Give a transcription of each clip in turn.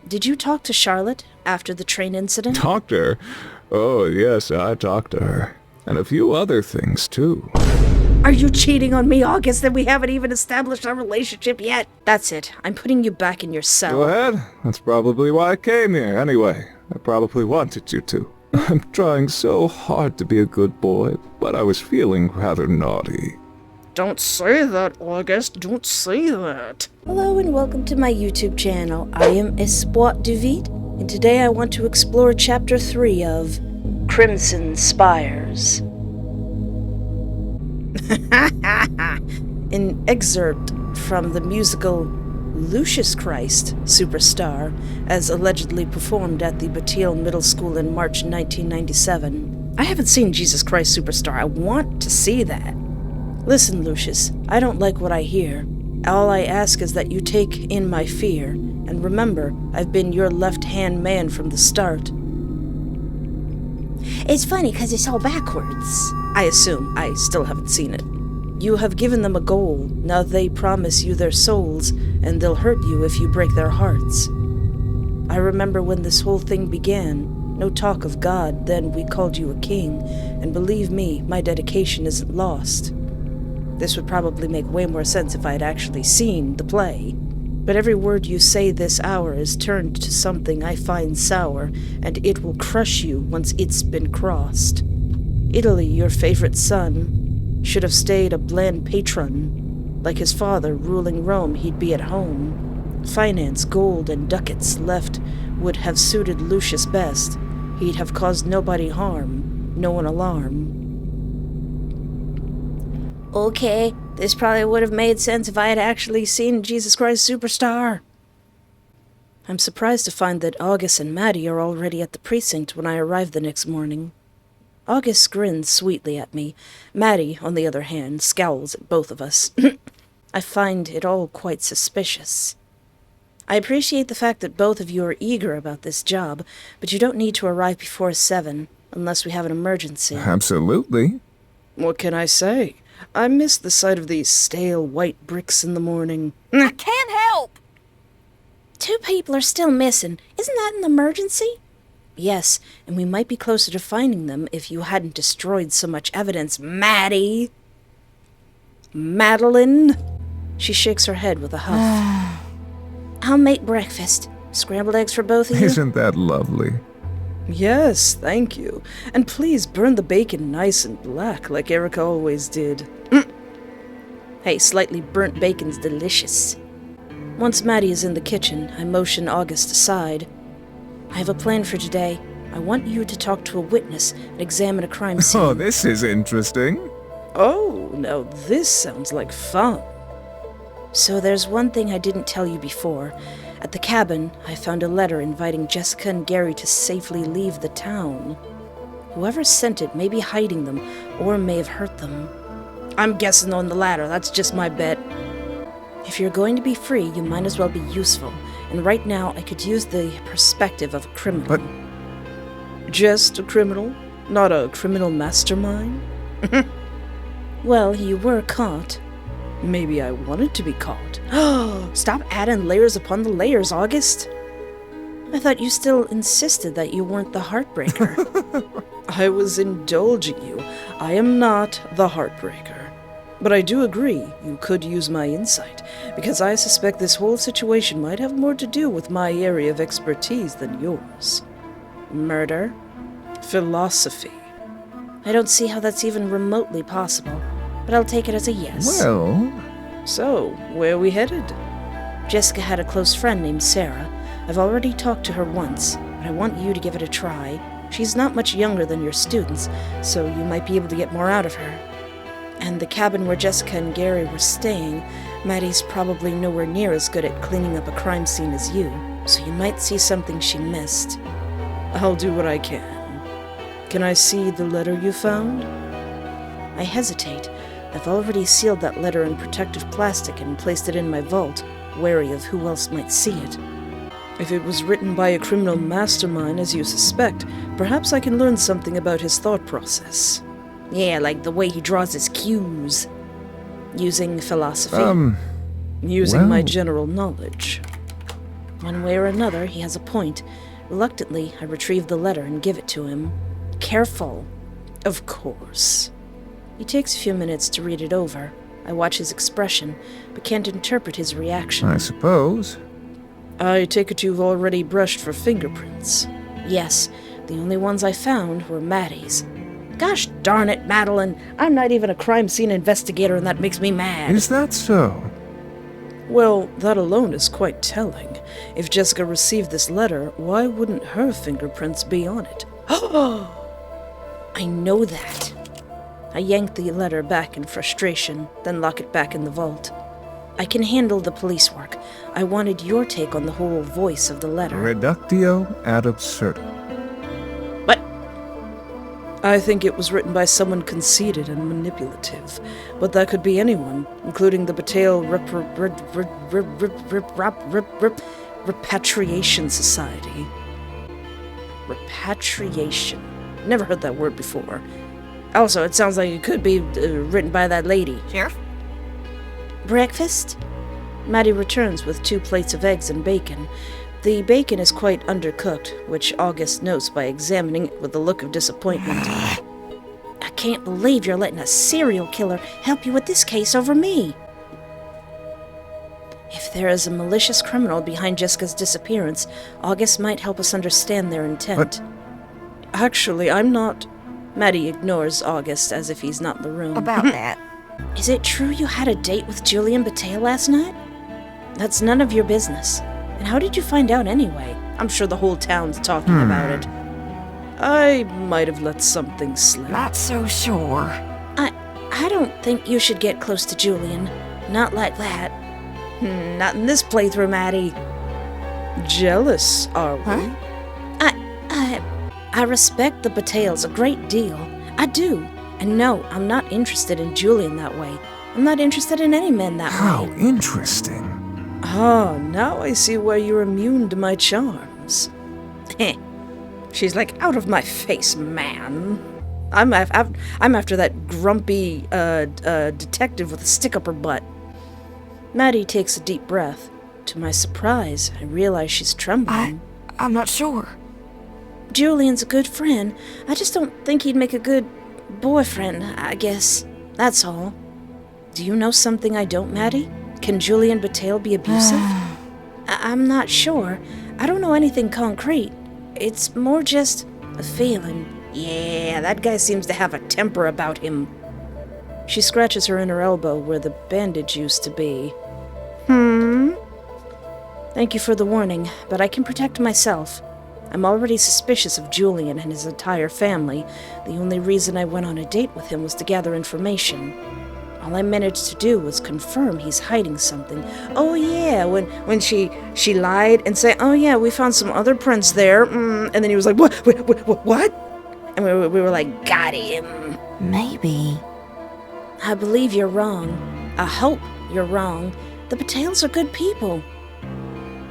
did you talk to Charlotte after the train incident? Talked to her? Oh, yes, I talked to her. And a few other things, too. Are you cheating on me, August, that we haven't even established our relationship yet? That's it. I'm putting you back in your cell. Go ahead. That's probably why I came here. Anyway, I probably wanted you to. I'm trying so hard to be a good boy, but I was feeling rather naughty. Don't say that, August. Don't say that. Hello and welcome to my YouTube channel. I am Espoir David, and today I want to explore Chapter 3 of Crimson Spires. An excerpt from the musical Lucius Christ Superstar, as allegedly performed at the Bataille Middle School in March 1997. I haven't seen Jesus Christ Superstar. I want to see that. Listen, Lucius, I don't like what I hear. All I ask is that you take in my fear, and remember, I've been your left-hand man from the start. It's funny because it's all backwards. I assume. I still haven't seen it. You have given them a goal. Now they promise you their souls, and they'll hurt you if you break their hearts. I remember when this whole thing began. No talk of God, then we called you a king, and believe me, my dedication isn't lost. This would probably make way more sense if I had actually seen the play. But every word you say this hour is turned to something I find sour, and it will crush you once it's been crossed. Italy, your favorite son, should have stayed a bland patron. Like his father ruling Rome, he'd be at home. Finance, gold, and ducats left would have suited Lucius best. He'd have caused nobody harm, no one alarm. Okay, this probably would have made sense if I had actually seen Jesus Christ Superstar. I'm surprised to find that August and Maddie are already at the precinct when I arrive the next morning. August grins sweetly at me. Maddie, on the other hand, scowls at both of us. I find it all quite suspicious. I appreciate the fact that both of you are eager about this job, but you don't need to arrive before 7, unless we have an emergency. Absolutely. What can I say? I miss the sight of these stale white bricks in the morning. I can't help! 2 people are still missing. Isn't that an emergency? Yes, and we might be closer to finding them if you hadn't destroyed so much evidence, Maddie. Madeline? She shakes her head with a huff. I'll make breakfast. Scrambled eggs for both of you? Isn't that lovely? Yes, thank you. And please burn the bacon nice and black, like Erika always did. Hey, slightly burnt bacon's delicious. Once Maddie is in the kitchen, I motion August aside. I have a plan for today. I want you to talk to a witness and examine a crime scene. Oh, this is interesting. Oh, now this sounds like fun. So there's one thing I didn't tell you before. At the cabin, I found a letter inviting Jessica and Gary to safely leave the town. Whoever sent it may be hiding them, or may have hurt them. I'm guessing on the latter, that's just my bet. If you're going to be free, you might as well be useful, and right now I could use the perspective of a criminal. But... Just a criminal? Not a criminal mastermind? Well, you were caught. Maybe I wanted to be caught. Stop adding layers upon the layers, August. I thought you still insisted that you weren't the heartbreaker. I was indulging you. I am not the heartbreaker. But I do agree you could use my insight, because I suspect this whole situation might have more to do with my area of expertise than yours. Murder? Philosophy. I don't see how that's even remotely possible. But I'll take it as a yes. Well... So, where are we headed? Jessica had a close friend named Sarah. I've already talked to her once, but I want you to give it a try. She's not much younger than your students, so you might be able to get more out of her. And the cabin where Jessica and Gary were staying, Maddie's probably nowhere near as good at cleaning up a crime scene as you, so you might see something she missed. I'll do what I can. Can I see the letter you found? I hesitate. I've already sealed that letter in protective plastic and placed it in my vault, wary of who else might see it. If it was written by a criminal mastermind, as you suspect, perhaps I can learn something about his thought process. Yeah, like the way he draws his cues. Using philosophy. Using my general knowledge. One way or another, he has a point. Reluctantly, I retrieve the letter and give it to him. Careful. Of course. He takes a few minutes to read it over. I watch his expression, but can't interpret his reaction. I suppose. I take it you've already brushed for fingerprints. Yes, the only ones I found were Maddie's. Gosh darn it, Madeline, I'm not even a crime scene investigator and that makes me mad. Is that so? Well, that alone is quite telling. If Jessica received this letter, why wouldn't her fingerprints be on it? I know that. I yank the letter back in frustration, then lock it back in the vault. I can handle the police work. I wanted your take on the whole voice of the letter. Reductio ad absurdum. What? I think it was written by someone conceited and manipulative, but that could be anyone, including the Bataille Repatriation Society. Repatriation. Never heard that word before. Also, it sounds like it could be written by that lady. Sheriff? Breakfast? Maddie returns with 2 plates of eggs and bacon. The bacon is quite undercooked, which August notes by examining it with a look of disappointment. I can't believe you're letting a serial killer help you with this case over me. If there is a malicious criminal behind Jessica's disappearance, August might help us understand their intent. Actually, I'm not. Maddie ignores August as if he's not in the room. About that. Is it true you had a date with Julian Bataille last night? That's none of your business. And how did you find out anyway? I'm sure the whole town's talking about it. I might have let something slip. Not so sure. I don't think you should get close to Julian. Not like that. Not in this playthrough, Maddie. Jealous, are we? Huh? I respect the Batailles a great deal. I do. And no, I'm not interested in Julian that way. I'm not interested in any men that How way. interesting. Ah, now I see why you're immune to my charms. She's like, out of my face, man. I'm after that grumpy detective with a stick up her butt. Maddie takes a deep breath. To my surprise, I realize she's trembling. I'm not sure. Julian's a good friend. I just don't think he'd make a good boyfriend, I guess. That's all. Do you know something I don't, Maddie? Can Julian Bataille be abusive? I'm not sure. I don't know anything concrete. It's more just a feeling. Yeah, that guy seems to have a temper about him. She scratches her inner elbow where the bandage used to be. Thank you for the warning, but I can protect myself. I'm already suspicious of Julian and his entire family. The only reason I went on a date with him was to gather information. All I managed to do was confirm he's hiding something. Oh yeah, when she lied and said, oh yeah, we found some other prints there, and then he was like, what? And we were like, got him. Maybe. I believe you're wrong. I hope you're wrong. The Batailles are good people.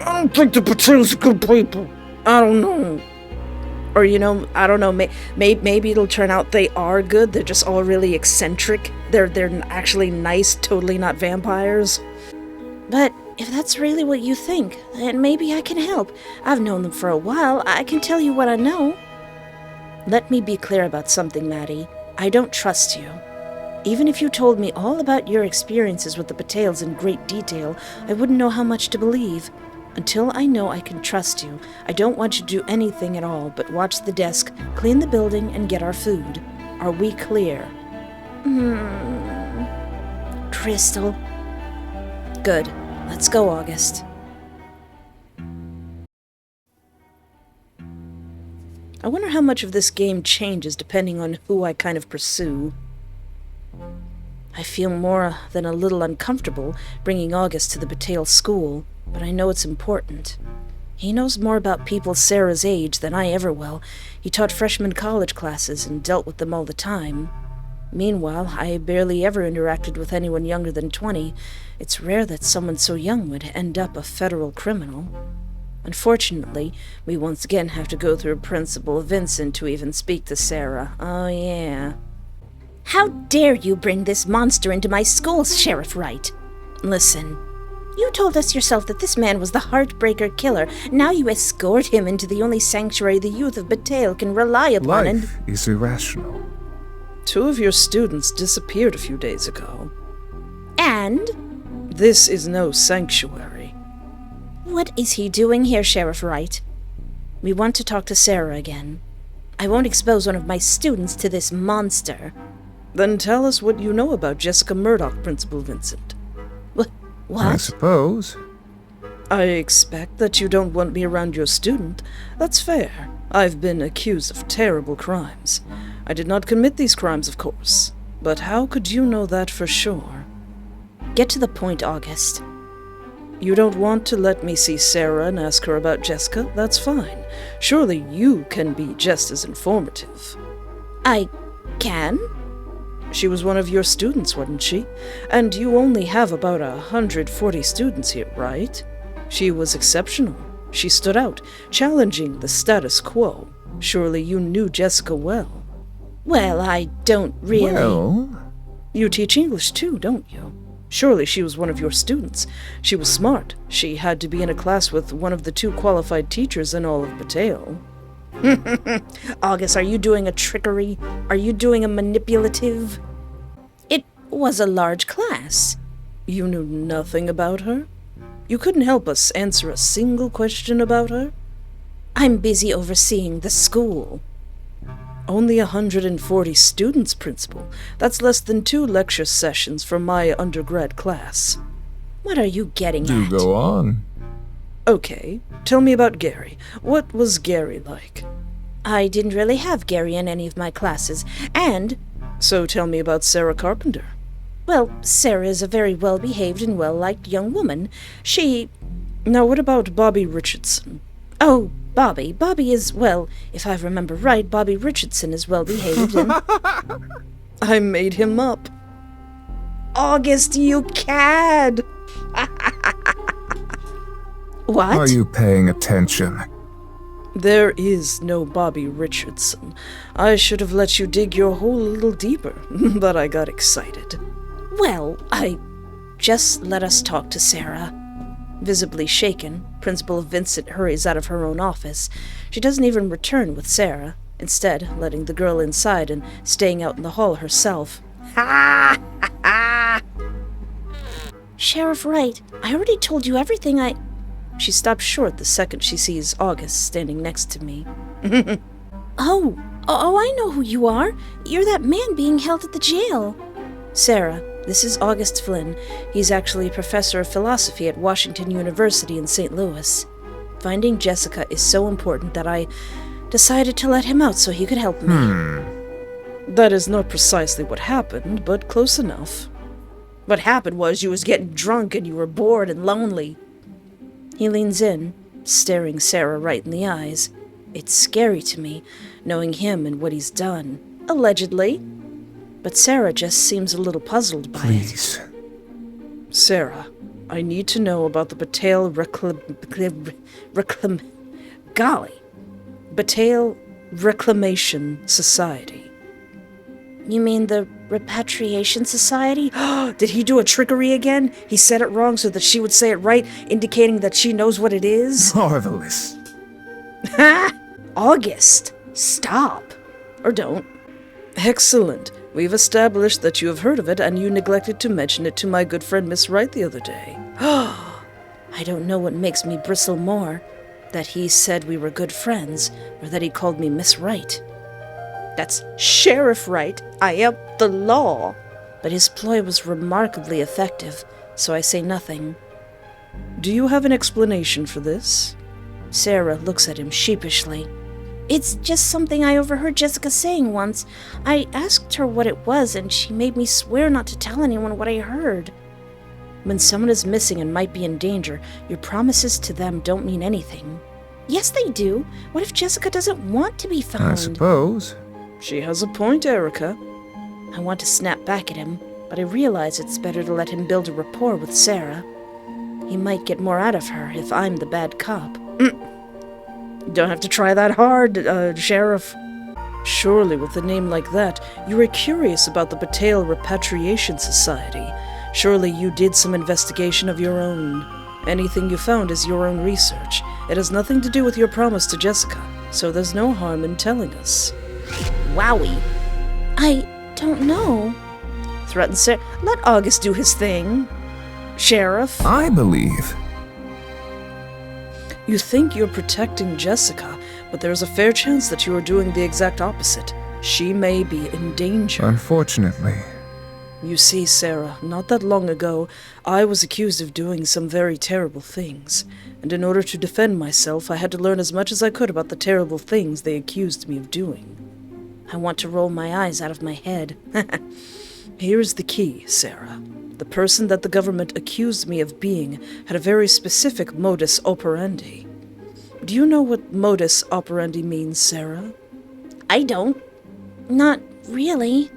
I don't think the Batailles are good people. I don't know. Or, I don't know, maybe it'll turn out they are good, they're just all really eccentric. They're actually nice, totally not vampires. But if that's really what you think, then maybe I can help. I've known them for a while, I can tell you what I know. Let me be clear about something, Maddie. I don't trust you. Even if you told me all about your experiences with the Batailles in great detail, I wouldn't know how much to believe. Until I know I can trust you, I don't want you to do anything at all but watch the desk, clean the building, and get our food. Are we clear? Crystal. Good. Let's go, August. I wonder how much of this game changes depending on who I kind of pursue. I feel more than a little uncomfortable bringing August to the Bataille school, but I know it's important. He knows more about people Sarah's age than I ever will. He taught freshman college classes and dealt with them all the time. Meanwhile, I barely ever interacted with anyone younger than 20. It's rare that someone so young would end up a federal criminal. Unfortunately, we once again have to go through Principal Vincent to even speak to Sarah. Oh, yeah. How dare you bring this monster into my school, Sheriff Wright? Listen, You told us yourself that this man was the heartbreaker killer. Now you escort him into the only sanctuary the youth of Bataille can rely upon Life is irrational. 2 of your students disappeared a few days ago. And? This is no sanctuary. What is he doing here, Sheriff Wright? We want to talk to Sarah again. I won't expose one of my students to this monster. Then tell us what you know about Jessica Murdoch, Principal Vincent. What? I suppose. I expect that you don't want me around your student. That's fair. I've been accused of terrible crimes. I did not commit these crimes, of course. But how could you know that for sure? Get to the point, August. You don't want to let me see Sarah and ask her about Jessica? That's fine. Surely you can be just as informative. I can? She was one of your students, wasn't she? And you only have about 140 students here, right? She was exceptional. She stood out, challenging the status quo. Surely you knew Jessica well. Well, I don't really... Well... You teach English too, don't you? Surely she was one of your students. She was smart. She had to be in a class with one of the 2 qualified teachers in all of Bataille. August, are you doing a trickery? Are you doing a manipulative? It was a large class. You knew nothing about her? You couldn't help us answer a single question about her? I'm busy overseeing the school. Only 140 students, Principal. That's less than 2 lecture sessions for my undergrad class. What are you getting at? Do go on. Okay, tell me about Gary. What was Gary like? I didn't really have Gary in any of my classes, and... So tell me about Sarah Carpenter. Well, Sarah is a very well-behaved and well-liked young woman. She... Now what about Bobby Richardson? Oh, Bobby. Bobby is, well, if I remember right, Bobby Richardson is well-behaved and... I made him up. August, you cad! What? Are you paying attention? There is no Bobby Richardson. I should have let you dig your hole a little deeper, but I got excited. Well, just let us talk to Sarah. Visibly shaken, Principal Vincent hurries out of her own office. She doesn't even return with Sarah, instead letting the girl inside and staying out in the hall herself. Ha! Ha! Ha! Sheriff Wright, I already told you everything She stops short the second she sees August standing next to me. Oh, I know who you are. You're that man being held at the jail. Sarah, this is August Flynn. He's actually a professor of philosophy at Washington University in St. Louis. Finding Jessica is so important that I decided to let him out so he could help me. That is not precisely what happened, but close enough. What happened was you was getting drunk and you were bored and lonely. He leans in, staring Sarah right in the eyes. It's scary to me, knowing him and what he's done. Allegedly. But Sarah just seems a little puzzled by Please. it. Sarah, I need to know about the Bataille Bataille Reclamation Society. You mean the Repatriation Society? Did he do a trickery again? He said it wrong so that she would say it right, indicating that she knows what it is? Marvelous. Ha! August, stop. Or don't. Excellent. We've established that you have heard of it, and you neglected to mention it to my good friend Miss Wright the other day. I don't know what makes me bristle more. That he said we were good friends, or that he called me Miss Wright. That's Sheriff Wright. I am the law. But his ploy was remarkably effective, so I say nothing. Do you have an explanation for this? Sarah looks at him sheepishly. It's just something I overheard Jessica saying once. I asked her what it was, and she made me swear not to tell anyone what I heard. When someone is missing and might be in danger, your promises to them don't mean anything. Yes, they do. What if Jessica doesn't want to be found? I suppose. She has a point, Erika. I want to snap back at him, but I realize it's better to let him build a rapport with Sarah. He might get more out of her if I'm the bad cop. Don't have to try that hard, Sheriff. Surely with a name like that, you were curious about the Bataille Repatriation Society. Surely you did some investigation of your own. Anything you found is your own research. It has nothing to do with your promise to Jessica, so there's no harm in telling us. Wowie. I don't know. Threaten Sarah. Let August do his thing. Sheriff. I believe. You think you're protecting Jessica, but there's a fair chance that you are doing the exact opposite. She may be in danger. Unfortunately. You see, Sarah, not that long ago, I was accused of doing some very terrible things, and in order to defend myself, I had to learn as much as I could about the terrible things they accused me of doing. I want to roll my eyes out of my head. Here is the key, Sarah. The person that the government accused me of being had a very specific modus operandi. Do you know what modus operandi means, Sarah? I don't. Not really.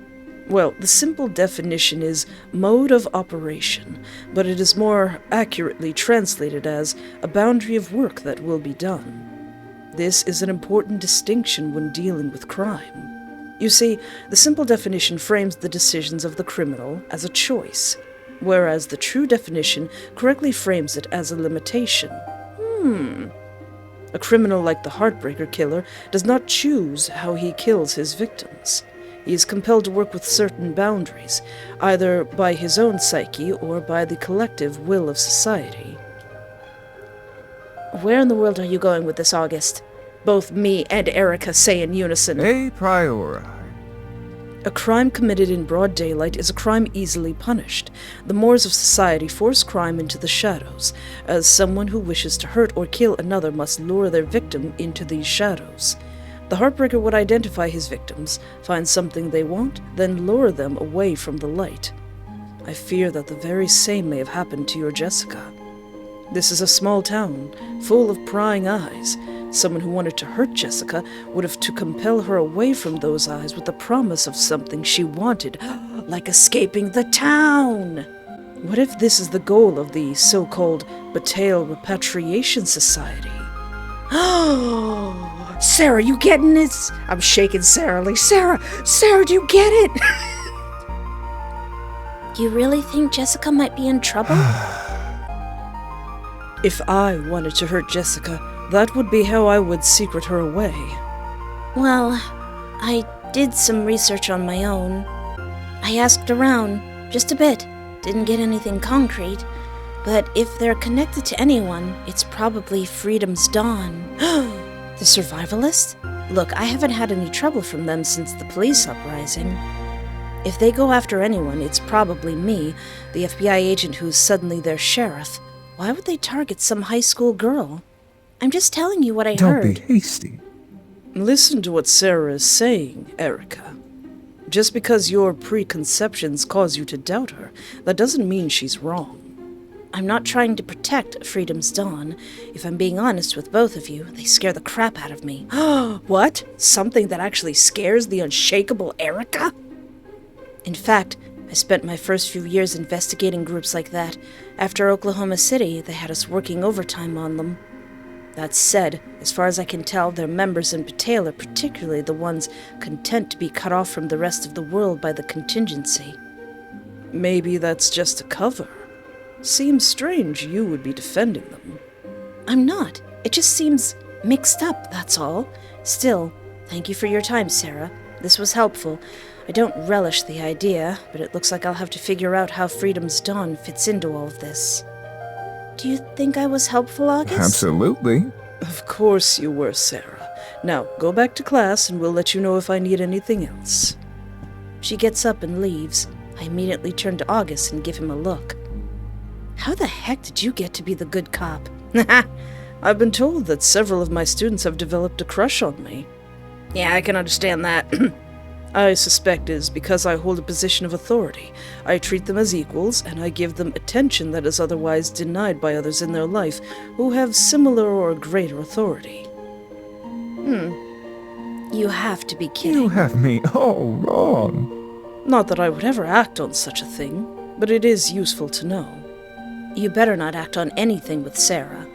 Well, the simple definition is mode of operation, but it is more accurately translated as a boundary of work that will be done. This is an important distinction when dealing with crime. You see, the simple definition frames the decisions of the criminal as a choice, whereas the true definition correctly frames it as a limitation. A criminal like the Heartbreaker Killer does not choose how he kills his victims. He is compelled to work with certain boundaries, either by his own psyche or by the collective will of society. Where in the world are you going with this, August? Both me and Erika say in unison. A priori. A crime committed in broad daylight is a crime easily punished. The mores of society force crime into the shadows, as someone who wishes to hurt or kill another must lure their victim into these shadows. The Heartbreaker would identify his victims, find something they want, then lure them away from the light. I fear that the very same may have happened to your Jessica. This is a small town, full of prying eyes. Someone who wanted to hurt Jessica would have to compel her away from those eyes with the promise of something she wanted, like escaping the town. What if this is the goal of the so-called Bataille Repatriation Society? Oh, Sarah, you getting this? I'm shaking Sarah like, Sarah, do you get it? You really think Jessica might be in trouble? If I wanted to hurt Jessica, that would be how I would secret her away. Well, I did some research on my own. I asked around, just a bit. Didn't get anything concrete. But if they're connected to anyone, it's probably Freedom's Dawn. The survivalists? Look, I haven't had any trouble from them since the police uprising. If they go after anyone, it's probably me, the FBI agent who's suddenly their sheriff. Why would they target some high school girl? I'm just telling you what I heard. Don't be hasty. Listen to what Sarah is saying, Erika. Just because your preconceptions cause you to doubt her, that doesn't mean she's wrong. I'm not trying to protect Freedom's Dawn. If I'm being honest with both of you, they scare the crap out of me. What? Something that actually scares the unshakable Erika? In fact, I spent my first few years investigating groups like that. After Oklahoma City, they had us working overtime on them. That said, as far as I can tell, their members in Bataille are particularly the ones content to be cut off from the rest of the world by the contingency. Maybe that's just a cover. Seems strange you would be defending them. I'm not. It just seems mixed up, that's all. Still, thank you for your time, Sarah. This was helpful. I don't relish the idea, but it looks like I'll have to figure out how Freedom's Dawn fits into all of this. Do you think I was helpful, August? Absolutely. Of course you were, Sarah. Now, go back to class and we'll let you know if I need anything else. She gets up and leaves. I immediately turn to August and give him a look. How the heck did you get to be the good cop? I've been told that several of my students have developed a crush on me. Yeah, I can understand that. I suspect it is because I hold a position of authority. I treat them as equals, and I give them attention that is otherwise denied by others in their life who have similar or greater authority. You have to be kidding. You have me all wrong. Not that I would ever act on such a thing, but it is useful to know. You better not act on anything with Sarah.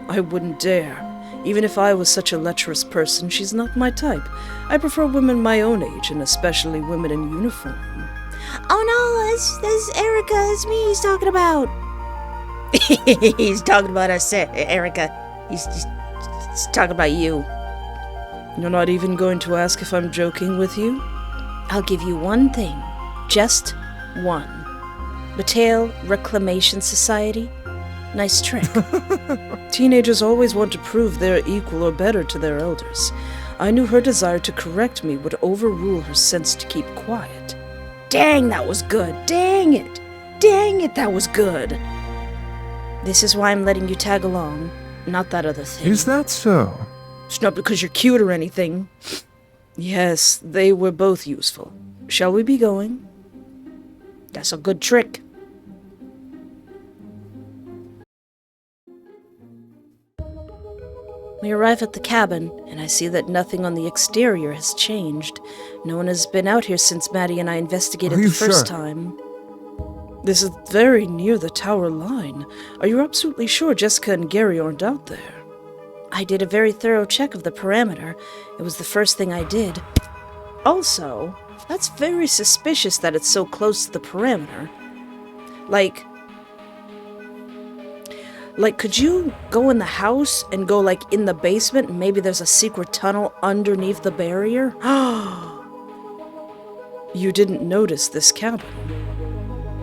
I wouldn't dare. Even if I was such a lecherous person, she's not my type. I prefer women my own age, and especially women in uniform. Oh no, that's Erika. It's me he's talking about. He's talking about us, Erika. He's talking about you. You're not even going to ask if I'm joking with you? I'll give you one thing. Just one. Bataille Reclamation Society. Nice trick. Teenagers always want to prove they're equal or better to their elders. I knew her desire to correct me would overrule her sense to keep quiet. Dang, that was good. Dang it. Dang it, that was good. This is why I'm letting you tag along, not that other thing. Is that so? It's not because you're cute or anything. Yes, they were both useful. Shall we be going? That's a good trick. We arrive at the cabin, and I see that nothing on the exterior has changed. No one has been out here since Maddie and I investigated the first time. This is very near the tower line. Are you absolutely sure Jessica and Gary aren't out there? I did a very thorough check of the perimeter. It was the first thing I did. Also, that's very suspicious that it's so close to the perimeter. Like, could you go in the house and go, in the basement and maybe there's a secret tunnel underneath the barrier? You didn't notice this cabin.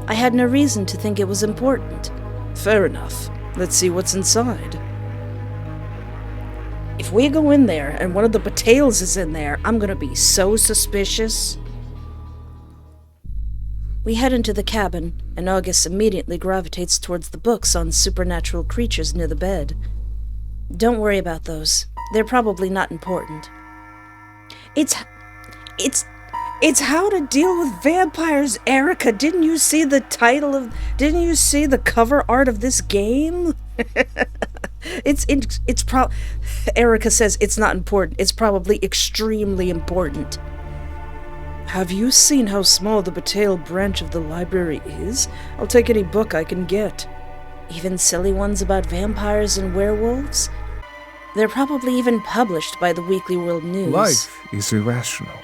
I had no reason to think it was important. Fair enough. Let's see what's inside. If we go in there and one of the Batailles is in there, I'm gonna be so suspicious. We head into the cabin, and August immediately gravitates towards the books on supernatural creatures near the bed. Don't worry about those. They're probably not important. It's how to deal with vampires, Erika. Didn't you see the cover art of this game? Erika says it's not important. It's probably extremely important. Have you seen how small the Bataille branch of the library is? I'll take any book I can get. Even silly ones about vampires and werewolves? They're probably even published by the Weekly World News. Life is irrational.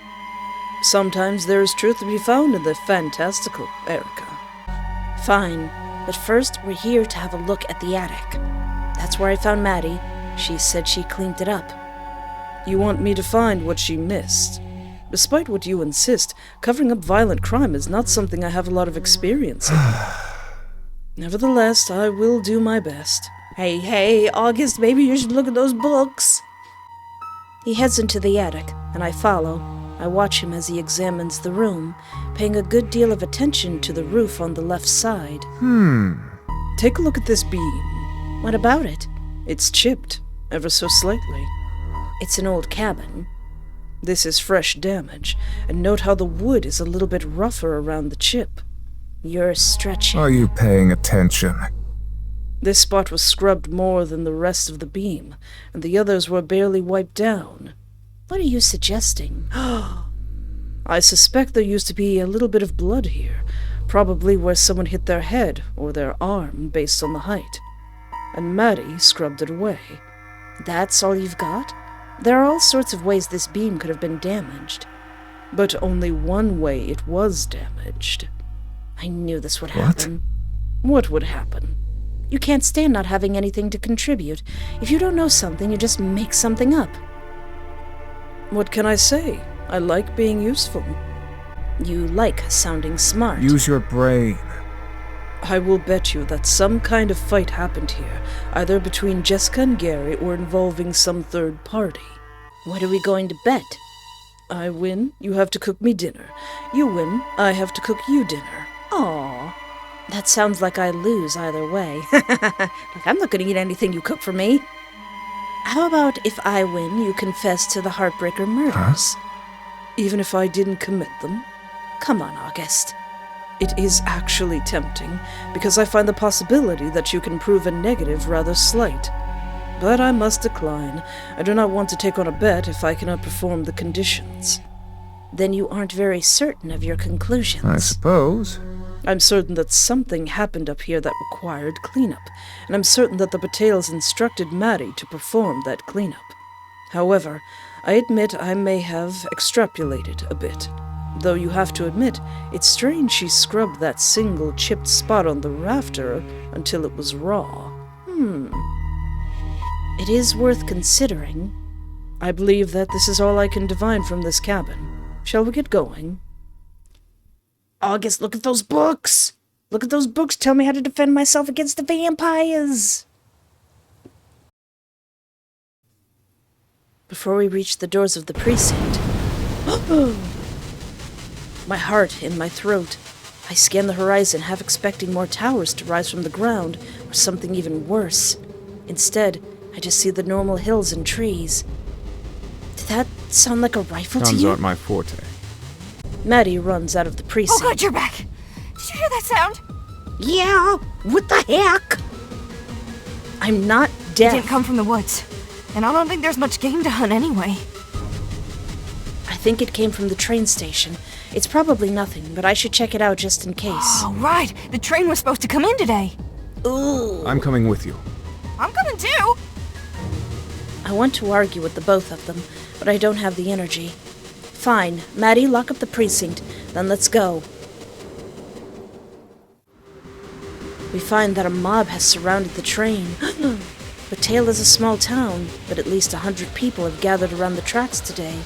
Sometimes there is truth to be found in the fantastical, Erika. Fine, but first we're here to have a look at the attic. That's where I found Maddie. She said she cleaned it up. You want me to find what she missed? Despite what you insist, covering up violent crime is not something I have a lot of experience in. Nevertheless, I will do my best. Hey, August, maybe you should look at those books. He heads into the attic, and I follow. I watch him as he examines the room, paying a good deal of attention to the roof on the left side. Take a look at this beam. What about it? It's chipped, ever so slightly. It's an old cabin. This is fresh damage, and note how the wood is a little bit rougher around the chip. You're stretching. Are you paying attention? This spot was scrubbed more than the rest of the beam, and the others were barely wiped down. What are you suggesting? I suspect there used to be a little bit of blood here, probably where someone hit their head or their arm based on the height. And Maddie scrubbed it away. That's all you've got? There are all sorts of ways this beam could have been damaged. But only one way it was damaged. I knew this would happen. What would happen? You can't stand not having anything to contribute. If you don't know something, you just make something up. What can I say? I like being useful. You like sounding smart. Use your brain. I will bet you that some kind of fight happened here, either between Jessica and Gary or involving some third party. What are we going to bet? I win, you have to cook me dinner. You win, I have to cook you dinner. Aw, that sounds like I lose either way. Like, I'm not going to eat anything you cook for me. How about if I win, you confess to the Heartbreaker murders? Even if I didn't commit them? Come on, August. It is actually tempting, because I find the possibility that you can prove a negative rather slight. But I must decline. I do not want to take on a bet if I cannot perform the conditions. Then you aren't very certain of your conclusions. I suppose. I'm certain that something happened up here that required cleanup, and I'm certain that the Batailles instructed Maddie to perform that cleanup. However, I admit I may have extrapolated a bit. Though you have to admit, it's strange she scrubbed that single chipped spot on the rafter until it was raw. It is worth considering. I believe that this is all I can divine from this cabin. Shall we get going? August, look at those books! Look at those books! Tell me how to defend myself against the vampires! Before we reached the doors of the precinct, my heart in my throat, I scanned the horizon, half expecting more towers to rise from the ground, or something even worse. Instead, I just see the normal hills and trees. Did that sound like a rifle to Guns you? aren't my forte. Maddie runs out of the precinct. Oh, good, you're back. Did you hear that sound? Yeah, what the heck? I'm not It deaf. didn't come from the woods. And I don't think there's much game to hunt anyway. I think it came from the train station. It's probably nothing, but I should check it out just in case. Oh, right. The train was supposed to come in today. Ooh. I'm coming with you. I'm coming too. I want to argue with the both of them, but I don't have the energy. Fine. Maddie, lock up the precinct. Then let's go. We find that a mob has surrounded the train. Bataille is a small town, but at least 100 people have gathered around the tracks today.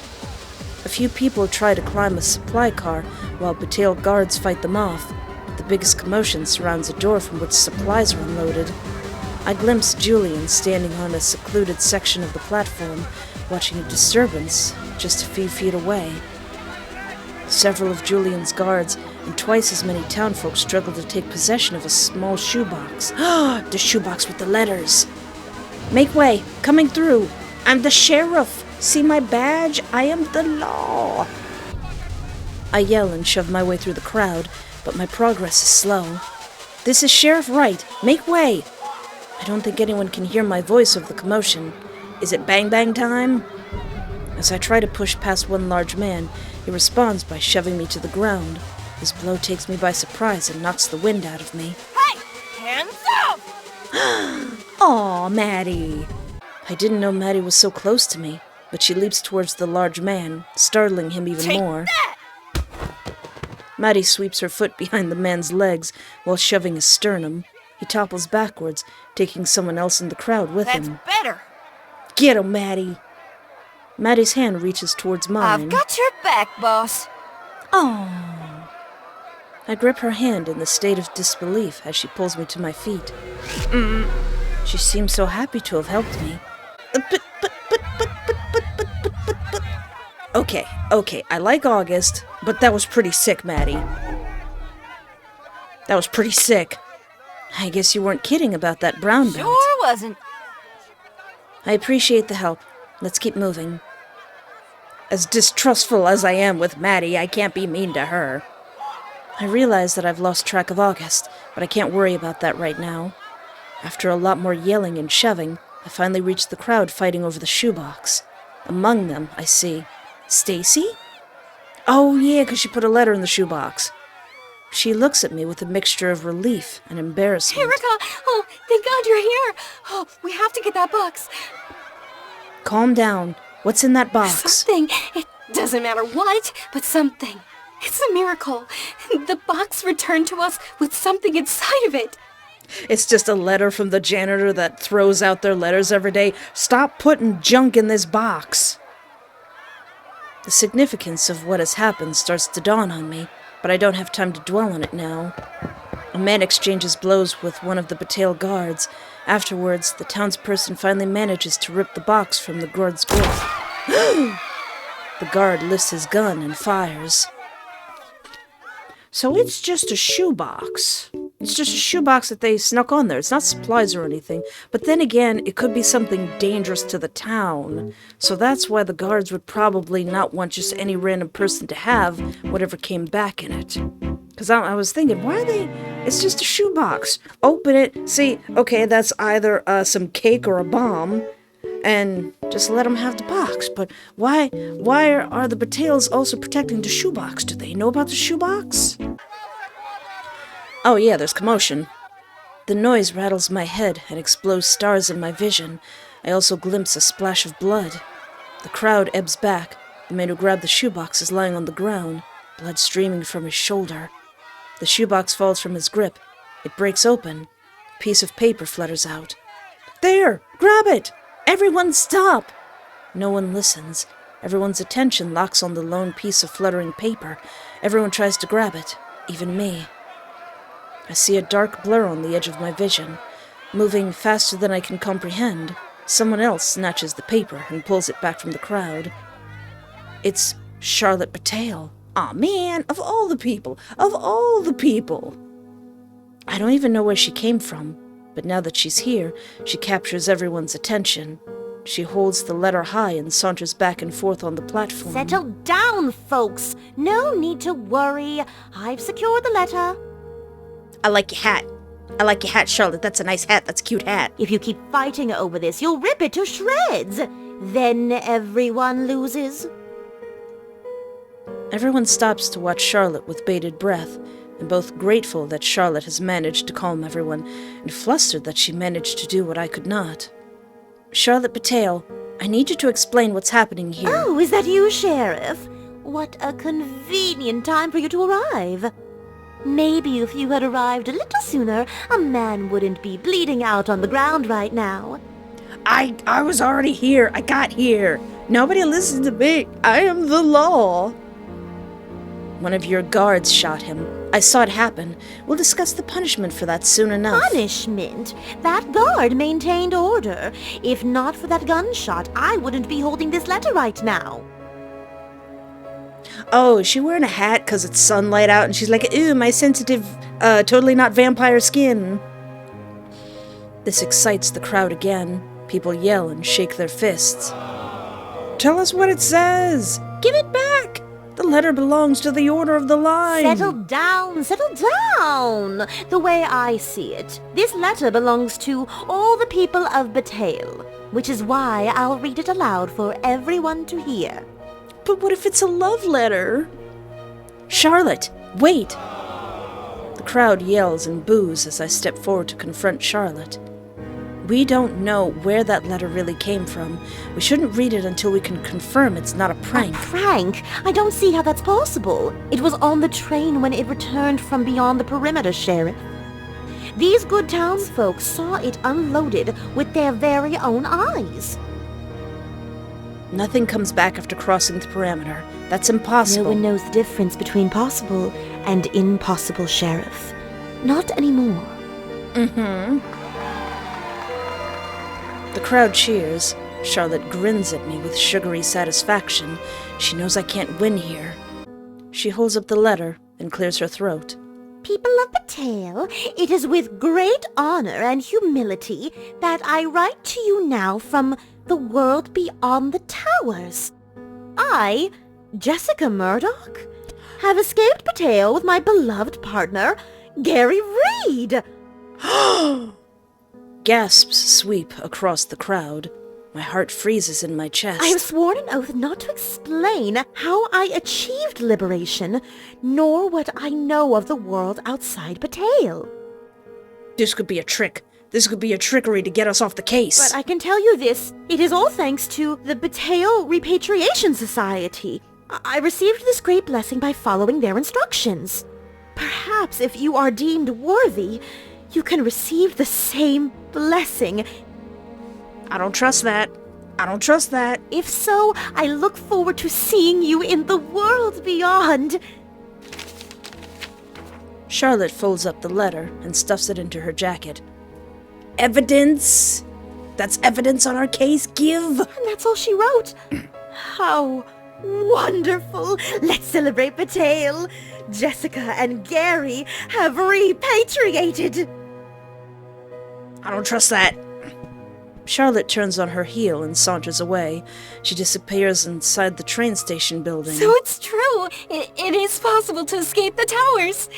A few people try to climb a supply car, while Bataille guards fight them off, but the biggest commotion surrounds a door from which supplies are unloaded. I glimpse Julian standing on a secluded section of the platform, watching a disturbance just a few feet away. Several of Julian's guards and twice as many townfolk struggle to take possession of a small shoebox. The shoebox with the letters. Make way! Coming through! I'm the sheriff! See my badge? I am the law! I yell and shove my way through the crowd, but my progress is slow. This is Sheriff Wright! Make way! I don't think anyone can hear my voice over the commotion. Is it bang bang time? As I try to push past one large man, he responds by shoving me to the ground. His blow takes me by surprise and knocks the wind out of me. Hey! Hands up! Aw, Maddie! I didn't know Maddie was so close to me, but she leaps towards the large man, startling him even more. That! Maddie sweeps her foot behind the man's legs while shoving his sternum. He topples backwards, taking someone else in the crowd with That's him. better. Get him, Maddie! Maddie's hand reaches towards mine. I've got your back, boss. Oh. I grip her hand in the state of disbelief as she pulls me to my feet. She seems so happy to have helped me. But. Okay, I like August, but that was pretty sick, Maddie. That was pretty sick. I guess you weren't kidding about that brown belt. Sure wasn't. I appreciate the help. Let's keep moving. As distrustful as I am with Maddie, I can't be mean to her. I realize that I've lost track of August, but I can't worry about that right now. After a lot more yelling and shoving, I finally reach the crowd fighting over the shoebox. Among them, I see Stacy? Oh yeah, 'cause she put a letter in the shoebox. She looks at me with a mixture of relief and embarrassment. Erika! Oh, thank God you're here. Oh, we have to get that box. Calm down. What's in that box? Something. It doesn't matter what, but something. It's a miracle. The box returned to us with something inside of it. It's just a letter from the janitor that throws out their letters every day. Stop putting junk in this box. The significance of what has happened starts to dawn on me, but I don't have time to dwell on it now. A man exchanges blows with one of the Bataille guards. Afterwards, the townsperson finally manages to rip the box from the guard's grip. The guard lifts his gun and fires. So it's just a shoebox. It's just a shoebox that they snuck on there. It's not supplies or anything. But then again, it could be something dangerous to the town. So that's why the guards would probably not want just any random person to have whatever came back in it. Because I was thinking, why are they... It's just a shoebox. Open it. See, okay, that's either some cake or a bomb. And just let them have the box. But why are the Batailles also protecting the shoebox? Do they know about the shoebox? Oh yeah, there's commotion. The noise rattles my head and explodes stars in my vision. I also glimpse a splash of blood. The crowd ebbs back. The man who grabbed the shoebox is lying on the ground. blood streaming from his shoulder. The shoebox falls from his grip. It breaks open. A piece of paper flutters out. There! Grab it! Everyone stop! No one listens. Everyone's attention locks on the lone piece of fluttering paper. Everyone tries to grab it, even me. I see a dark blur on the edge of my vision. Moving faster than I can comprehend, someone else snatches the paper and pulls it back from the crowd. It's Charlotte Bataille. Aw, man, of all the people! Of all the people! I don't even know where she came from, but now that she's here, she captures everyone's attention. She holds the letter high and saunters back and forth on the platform. Settle down, folks. No need to worry. I've secured the letter. I like your hat. I like your hat, Charlotte. That's a nice hat. That's a cute hat. If you keep fighting over this, you'll rip it to shreds. Then everyone loses. Everyone stops to watch Charlotte with bated breath, and both grateful that Charlotte has managed to calm everyone, and flustered that she managed to do what I could not. Charlotte Bataille, I need you to explain what's happening here. Oh, is that you, Sheriff? What a convenient time for you to arrive. Maybe if you had arrived a little sooner, a man wouldn't be bleeding out on the ground right now. I was already here. I got here. Nobody listened to me. I am the law. One of your guards shot him. I saw it happen. We'll discuss the punishment for that soon enough. Punishment? That guard maintained order. If not for that gunshot, I wouldn't be holding this letter right now. Oh, is she wearing a hat because it's sunlight out and she's like, ew, my sensitive, totally not vampire skin. This excites the crowd again. People yell and shake their fists. Tell us what it says. Give it back. The letter belongs to the Order of the Line. Settle down, settle down. The way I see it, this letter belongs to all the people of Bataille, which is why I'll read it aloud for everyone to hear. But what if it's a love letter? Charlotte, wait! The crowd yells and boos as I step forward to confront Charlotte. We don't know where that letter really came from. We shouldn't read it until we can confirm it's not a prank. A prank? I don't see how that's possible. It was on the train when it returned from beyond the perimeter, Sheriff. These good townsfolk saw it unloaded with their very own eyes. Nothing comes back after crossing the perimeter. That's impossible. No one knows the difference between possible and impossible, Sheriff. Not anymore. Mm-hmm. The crowd cheers. Charlotte grins at me with sugary satisfaction. She knows I can't win here. She holds up the letter and clears her throat. People of Bataille, it is with great honor and humility that I write to you now from the world beyond the towers. I, Jessica Murdoch, have escaped Bataille with my beloved partner, Gary Reed. Gasps sweep across the crowd. My heart freezes in my chest. I have sworn an oath not to explain how I achieved liberation, nor what I know of the world outside Bataille. This could be a trick. This could be a trickery to get us off the case. But I can tell you this. It is all thanks to the Bataille Repatriation Society. I received this great blessing by following their instructions. Perhaps if you are deemed worthy, you can receive the same blessing. I don't trust that. I don't trust that. If so, I look forward to seeing you in the world beyond. Charlotte folds up the letter and stuffs it into her jacket. Evidence! That's evidence on our case. Give! And that's all she wrote. How wonderful! Let's celebrate Bataille. Jessica and Gary have repatriated. I don't trust that. Charlotte turns on her heel and saunters away. She disappears inside the train station building. So it's true. It is possible to escape the towers.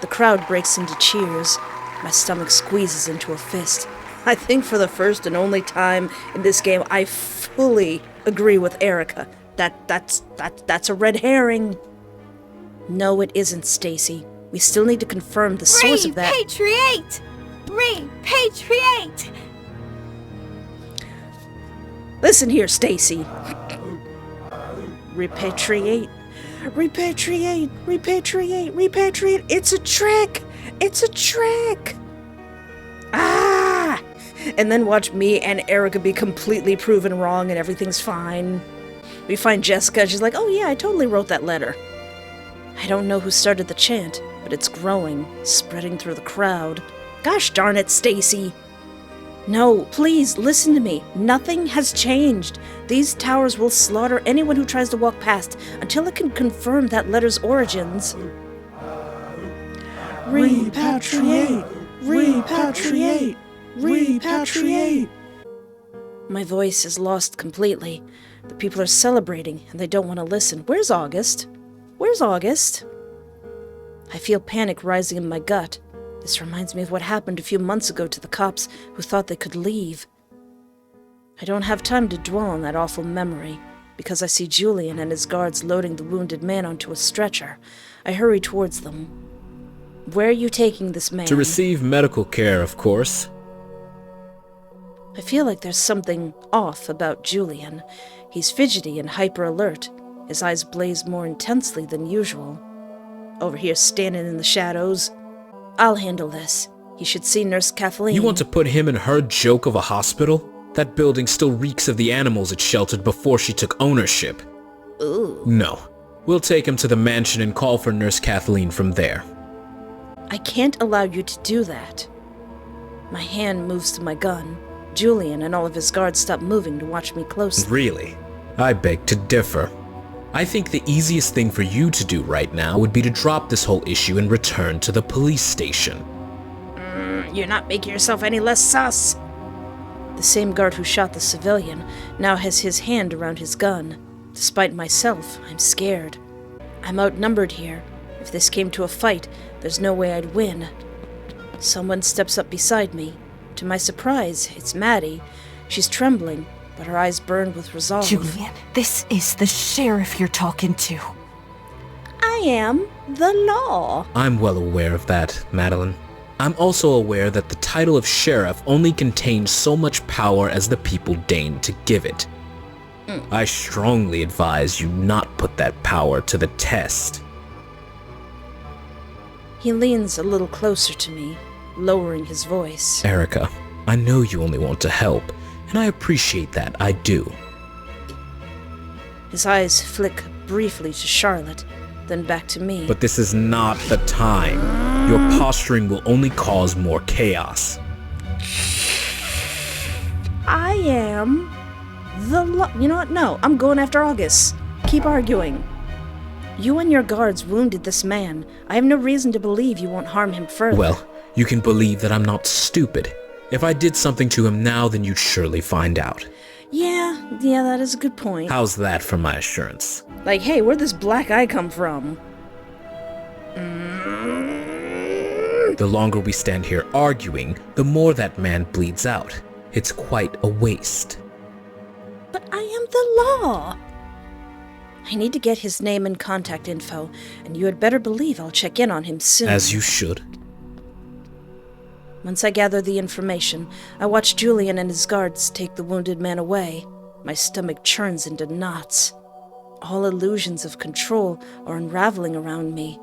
The crowd breaks into cheers. My stomach squeezes into a fist. I think for the first and only time in this game, I fully agree with Erika. That's a red herring. No, it isn't, Stacy. We still need to confirm the source of that. Repatriate! Repatriate! Listen here, Stacy. Repatriate. Repatriate. Repatriate. Repatriate. It's a trick. It's a trick. Ah! And then watch me and Erika be completely proven wrong and everything's fine. We find Jessica and she's like, oh yeah, I totally wrote that letter. I don't know who started the chant, but it's growing, spreading through the crowd. Gosh darn it, Stacy. No, please, listen to me. Nothing has changed. These towers will slaughter anyone who tries to walk past until it can confirm that letter's origins. Repatriate! Repatriate! Repatriate! My voice is lost completely. The people are celebrating, and they don't want to listen. Where's August? Where's August? I feel panic rising in my gut. This reminds me of what happened a few months ago to the cops who thought they could leave. I don't have time to dwell on that awful memory, because I see Julian and his guards loading the wounded man onto a stretcher. I hurry towards them. Where are you taking this man? To receive medical care, of course. I feel like there's something off about Julian. He's fidgety and hyper-alert. His eyes blaze more intensely than usual. Over here standing in the shadows. I'll handle this. He should see Nurse Kathleen. You want to put him in her joke of a hospital? That building still reeks of the animals it sheltered before she took ownership. Ooh. No. We'll take him to the mansion and call for Nurse Kathleen from there. I can't allow you to do that. My hand moves to my gun. Julian and all of his guards stop moving to watch me closely. Really? I beg to differ. I think the easiest thing for you to do right now would be to drop this whole issue and return to the police station. You're not making yourself any less sus. The same guard who shot the civilian now has his hand around his gun. Despite myself, I'm scared. I'm outnumbered here. If this came to a fight, there's no way I'd win. Someone steps up beside me. To my surprise, it's Maddie. She's trembling, but her eyes burn with resolve. Julian, this is the sheriff you're talking to. I am the law. I'm well aware of that, Madeline. I'm also aware that the title of sheriff only contains so much power as the people deign to give it. I strongly advise you not put that power to the test. He leans a little closer to me, lowering his voice. Erika, I know you only want to help, and I appreciate that, I do. His eyes flick briefly to Charlotte, then back to me. But this is not the time. Your posturing will only cause more chaos. I am the law. You know what? No, I'm going after August. Keep arguing. You and your guards wounded this man. I have no reason to believe you won't harm him further. Well, you can believe that I'm not stupid. If I did something to him now, then you'd surely find out. Yeah, that is a good point. How's that for my assurance? Like, hey, where'd this black eye come from? The longer we stand here arguing, the more that man bleeds out. It's quite a waste. But I am the law. I need to get his name and contact info, and you had better believe I'll check in on him soon. As you should. Once I gather the information, I watch Julian and his guards take the wounded man away. My stomach churns into knots. All illusions of control are unraveling around me.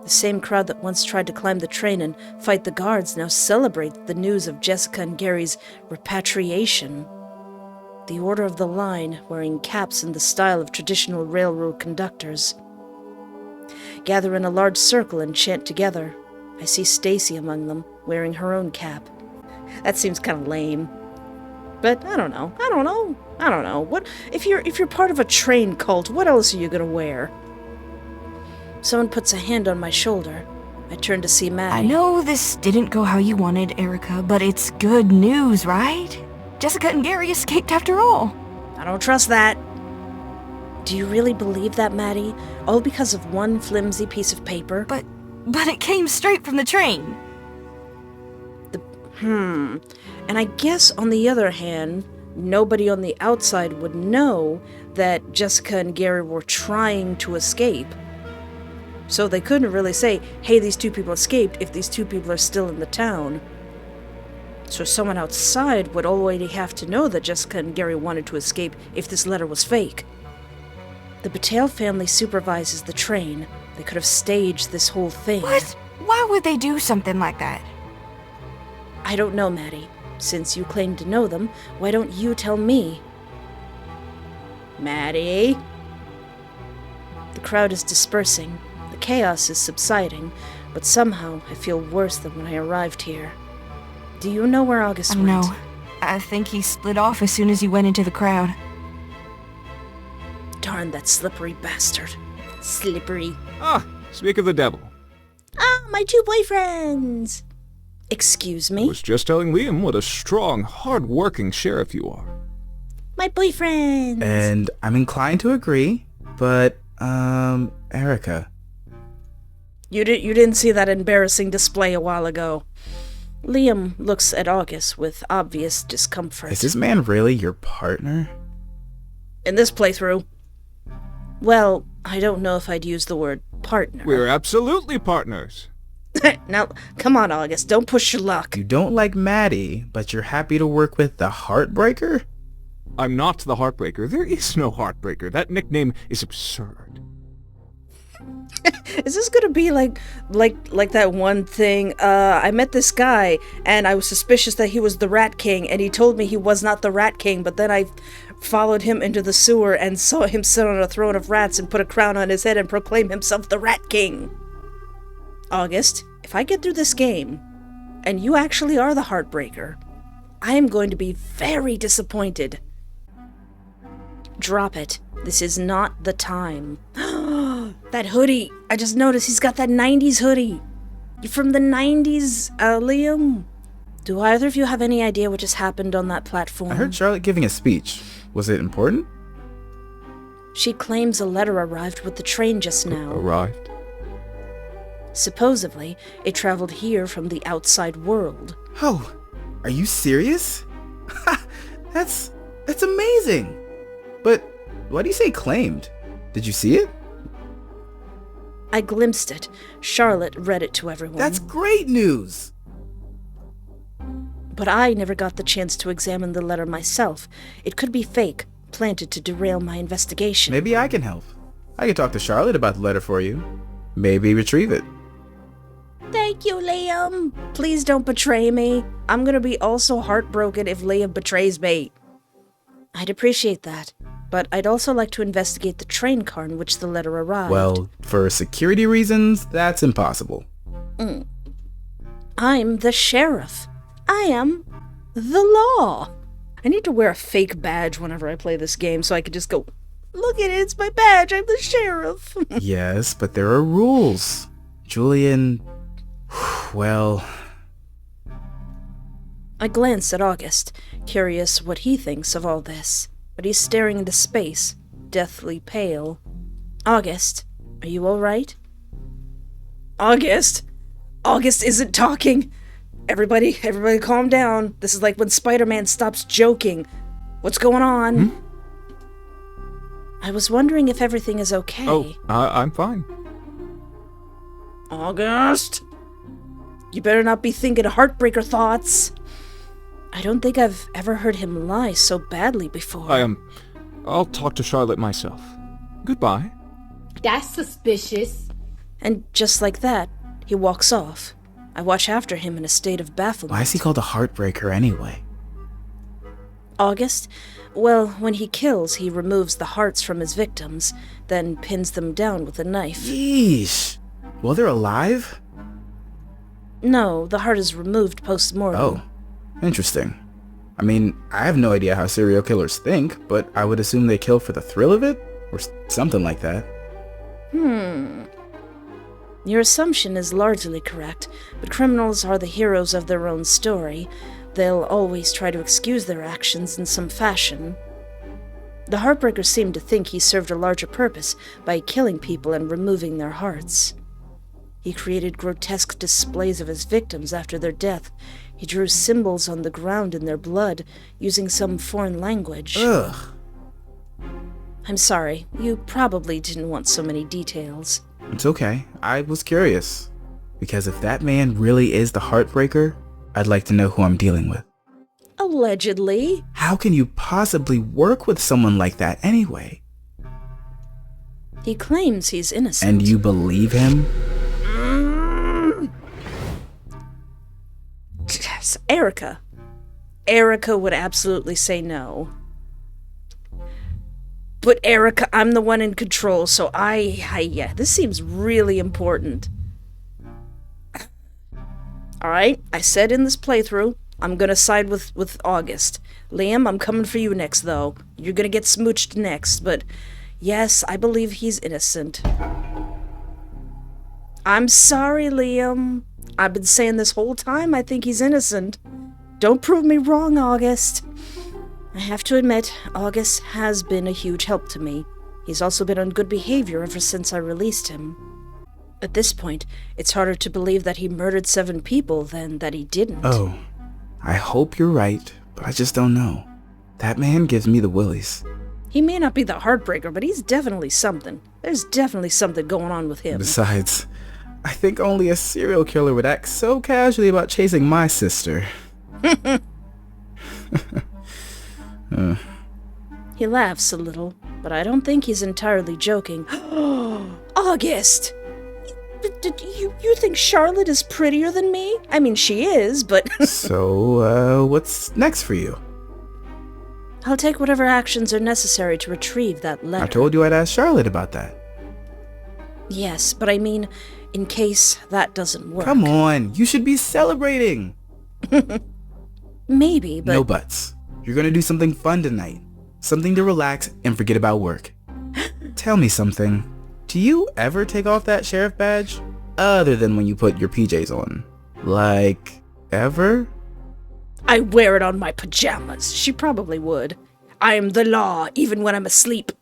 The same crowd that once tried to climb the train and fight the guards now celebrate the news of Jessica and Gary's repatriation. The Order of the Line, wearing caps in the style of traditional railroad conductors, gather in a large circle and chant together. I see Stacy among them, wearing her own cap. That seems kind of lame. But I don't know. What if you're part of a train cult, what else are you gonna wear? Someone puts a hand on my shoulder. I turn to see Maddie. I know this didn't go how you wanted, Erika, but it's good news, right? Jessica and Gary escaped after all. I don't trust that. Do you really believe that, Maddie? All because of one flimsy piece of paper? But it came straight from the train. And I guess, on the other hand, nobody on the outside would know that Jessica and Gary were trying to escape. So they couldn't really say, hey, these two people escaped if these two people are still in the town. So someone outside would already have to know that Jessica and Gary wanted to escape if this letter was fake. The Bataille family supervises the train. They could have staged this whole thing. What? Why would they do something like that? I don't know, Maddie. Since you claim to know them, why don't you tell me? Maddie? The crowd is dispersing. The chaos is subsiding, but somehow I feel worse than when I arrived here. Do you know where August went? No. I think he split off as soon as he went into the crowd. Darn that slippery bastard. Slippery. Ah, speak of the devil. Ah, my 2 boyfriends! Excuse I me? was just telling Liam what a strong, hard-working sheriff you are. My boyfriends! And I'm inclined to agree, but, Erika. You didn't see that embarrassing display a while ago. Liam looks at August with obvious discomfort. Is this man really your partner? In this playthrough? Well, I don't know if I'd use the word partner. We're absolutely partners. Now, come on, August, don't push your luck. You don't like Maddie, but you're happy to work with the Heartbreaker? I'm not the Heartbreaker. There is no Heartbreaker. That nickname is absurd. Is this gonna be like that one thing? I met this guy, and I was suspicious that he was the Rat King, and he told me he was not the Rat King, but then I followed him into the sewer and saw him sit on a throne of rats and put a crown on his head and proclaim himself the Rat King. August, if I get through this game, and you actually are the Heartbreaker, I am going to be very disappointed. Drop it. This is not the time. That hoodie! I just noticed he's got that 90s hoodie. You from the 90s, Liam? Do either of you have any idea what just happened on that platform? I heard Charlotte giving a speech. Was it important? She claims a letter arrived with the train just now. Arrived? Supposedly, it traveled here from the outside world. Oh, are you serious? That's amazing. But why do you say claimed? Did you see it? I glimpsed it. Charlotte read it to everyone. That's great news. But I never got the chance to examine the letter myself. It could be fake, planted to derail my investigation. Maybe I can help. I can talk to Charlotte about the letter for you. Maybe retrieve it. Thank you, Liam. Please don't betray me. I'm gonna be also heartbroken if Liam betrays me. I'd appreciate that, but I'd also like to investigate the train car in which the letter arrived. Well, for security reasons, that's impossible. I'm the sheriff. I am the law. I need to wear a fake badge whenever I play this game so I can just go, look at it, it's my badge, I'm the sheriff. Yes, but there are rules. Julian, well... I glance at August, curious what he thinks of all this, but he's staring into space, deathly pale. August, are you all right? August? August isn't talking! Everybody calm down. This is like when Spider-Man stops joking. What's going on? I was wondering if everything is okay. Oh, I'm fine. August? You better not be thinking heartbreaker thoughts. I don't think I've ever heard him lie so badly before. I'll talk to Charlotte myself. Goodbye. That's suspicious. And just like that, he walks off. I watch after him in a state of bafflement. Why is he called a Heartbreaker anyway? August? Well, when he kills, he removes the hearts from his victims, then pins them down with a knife. Yeesh. Well, they're alive? No, the heart is removed post-mortem. Oh, interesting. I mean, I have no idea how serial killers think, but I would assume they kill for the thrill of it? Or something like that. Your assumption is largely correct, but criminals are the heroes of their own story. They'll always try to excuse their actions in some fashion. The Heartbreakers seem to think he served a larger purpose by killing people and removing their hearts. He created grotesque displays of his victims after their death. He drew symbols on the ground in their blood, using some foreign language. Ugh. I'm sorry, you probably didn't want so many details. It's okay. I was curious. Because if that man really is the Heartbreaker, I'd like to know who I'm dealing with. Allegedly. How can you possibly work with someone like that anyway? He claims he's innocent. And you believe him? Yes, Erika. Erika would absolutely say no. But Erika, I'm the one in control, so yeah, this seems really important. Alright, I said in this playthrough, I'm gonna side with August. Liam, I'm coming for you next, though. You're gonna get smooched next, but yes, I believe he's innocent. I'm sorry, Liam. I've been saying this whole time I think he's innocent. Don't prove me wrong, August. I have to admit, August has been a huge help to me. He's also been on good behavior ever since I released him. At this point, it's harder to believe that he murdered 7 people than that he didn't. Oh, I hope you're right, but I just don't know. That man gives me the willies. He may not be the heartbreaker, but he's definitely something. There's definitely something going on with him. Besides, I think only a serial killer would act so casually about chasing my sister. He laughs a little, but I don't think he's entirely joking. August! You think Charlotte is prettier than me? I mean, she is, but... So, what's next for you? I'll take whatever actions are necessary to retrieve that letter. I told you I'd ask Charlotte about that. Yes, but I mean, in case that doesn't work. Come on, you should be celebrating. Maybe, but... No buts. You're gonna do something fun tonight. Something to relax and forget about work. Tell me something. Do you ever take off that sheriff badge? Other than when you put your PJs on. Like, ever? I wear it on my pajamas. She probably would. I am the law, even when I'm asleep.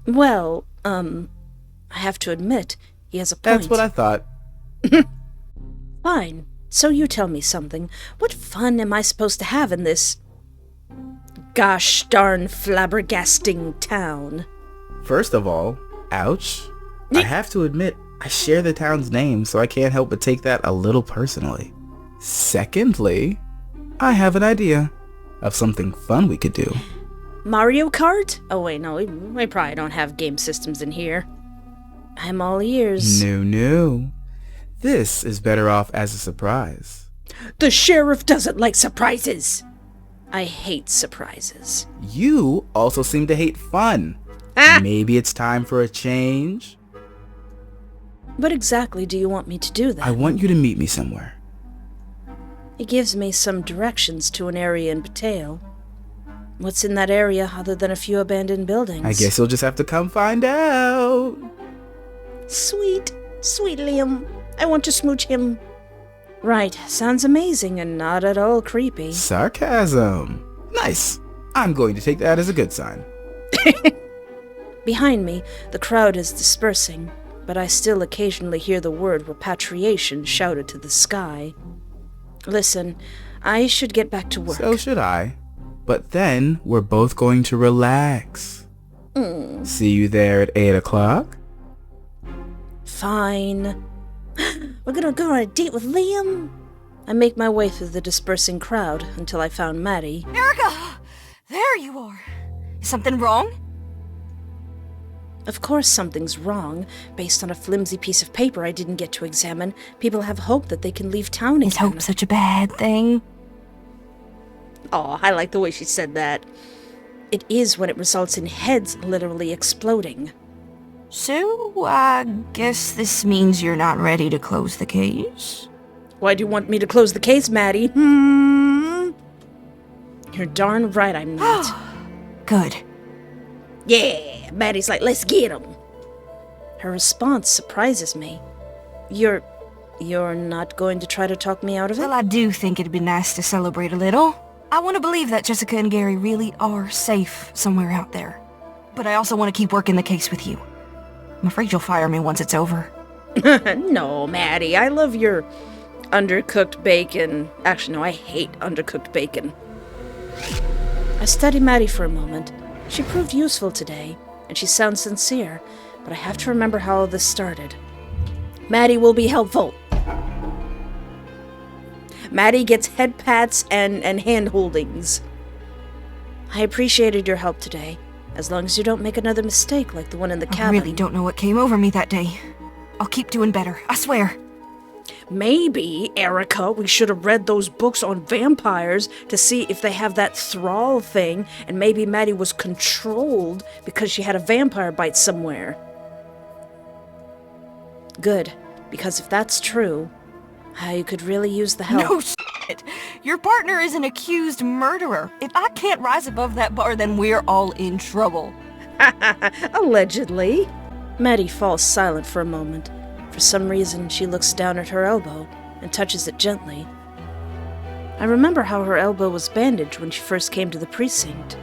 Well, I have to admit, he has a point. That's what I thought. Fine. So you tell me something. What fun am I supposed to have in this gosh darn flabbergasting town? First of all, ouch. I have to admit, I share the town's name, so I can't help but take that a little personally. Secondly, I have an idea of something fun we could do. Mario Kart? Oh wait, no, we probably don't have game systems in here. I'm all ears. No. This is better off as a surprise. The sheriff doesn't like surprises. I hate surprises. You also seem to hate fun. Maybe it's time for a change? What exactly do you want me to do then? I want you to meet me somewhere. He gives me some directions to an area in Bataille. What's in that area other than a few abandoned buildings? I guess you'll just have to come find out. Sweet Liam. I want to smooch him. Right, sounds amazing and not at all creepy. Sarcasm. Nice. I'm going to take that as a good sign. Behind me, the crowd is dispersing, but I still occasionally hear the word repatriation shouted to the sky. Listen, I should get back to work. So should I. But then we're both going to relax. See you there at 8 o'clock? Fine. We're gonna go on a date with Liam? I make my way through the dispersing crowd until I found Maddie. Erika! There you are. Is something wrong? Of course something's wrong. Based on a flimsy piece of paper I didn't get to examine, people have hope that they can leave town again. Is hope such a bad thing? Oh, I like the way she said that. It is when it results in heads literally exploding. So, I guess this means you're not ready to close the case? Why do you want me to close the case, Maddie? You're darn right I'm not. Good. Yeah, Maddie's like, let's get him. Her response surprises me. You're not going to try to talk me out of it? Well, I do think it'd be nice to celebrate a little. I want to believe that Jessica and Gary really are safe somewhere out there. But I also want to keep working the case with you. I'm afraid you'll fire me once it's over. No, Maddie, I love your undercooked bacon. Actually, no, I hate undercooked bacon. I study Maddie for a moment. She proved useful today, and she sounds sincere, but I have to remember how all this started. Maddie will be helpful. Maddie gets head pats and hand holdings. I appreciated your help today. As long as you don't make another mistake like the one in the I cabin. really don't know what came over me that day. I'll keep doing better, I swear. Maybe, Erika, we should have read those books on vampires to see if they have that thrall thing, and maybe Maddie was controlled because she had a vampire bite somewhere. Good, because if that's true, I could really use the help. No shit. Your partner is an accused murderer. If I can't rise above that bar, then we're all in trouble. Allegedly. Maddie falls silent for a moment. For some reason, she looks down at her elbow and touches it gently. I remember how her elbow was bandaged when she first came to the precinct.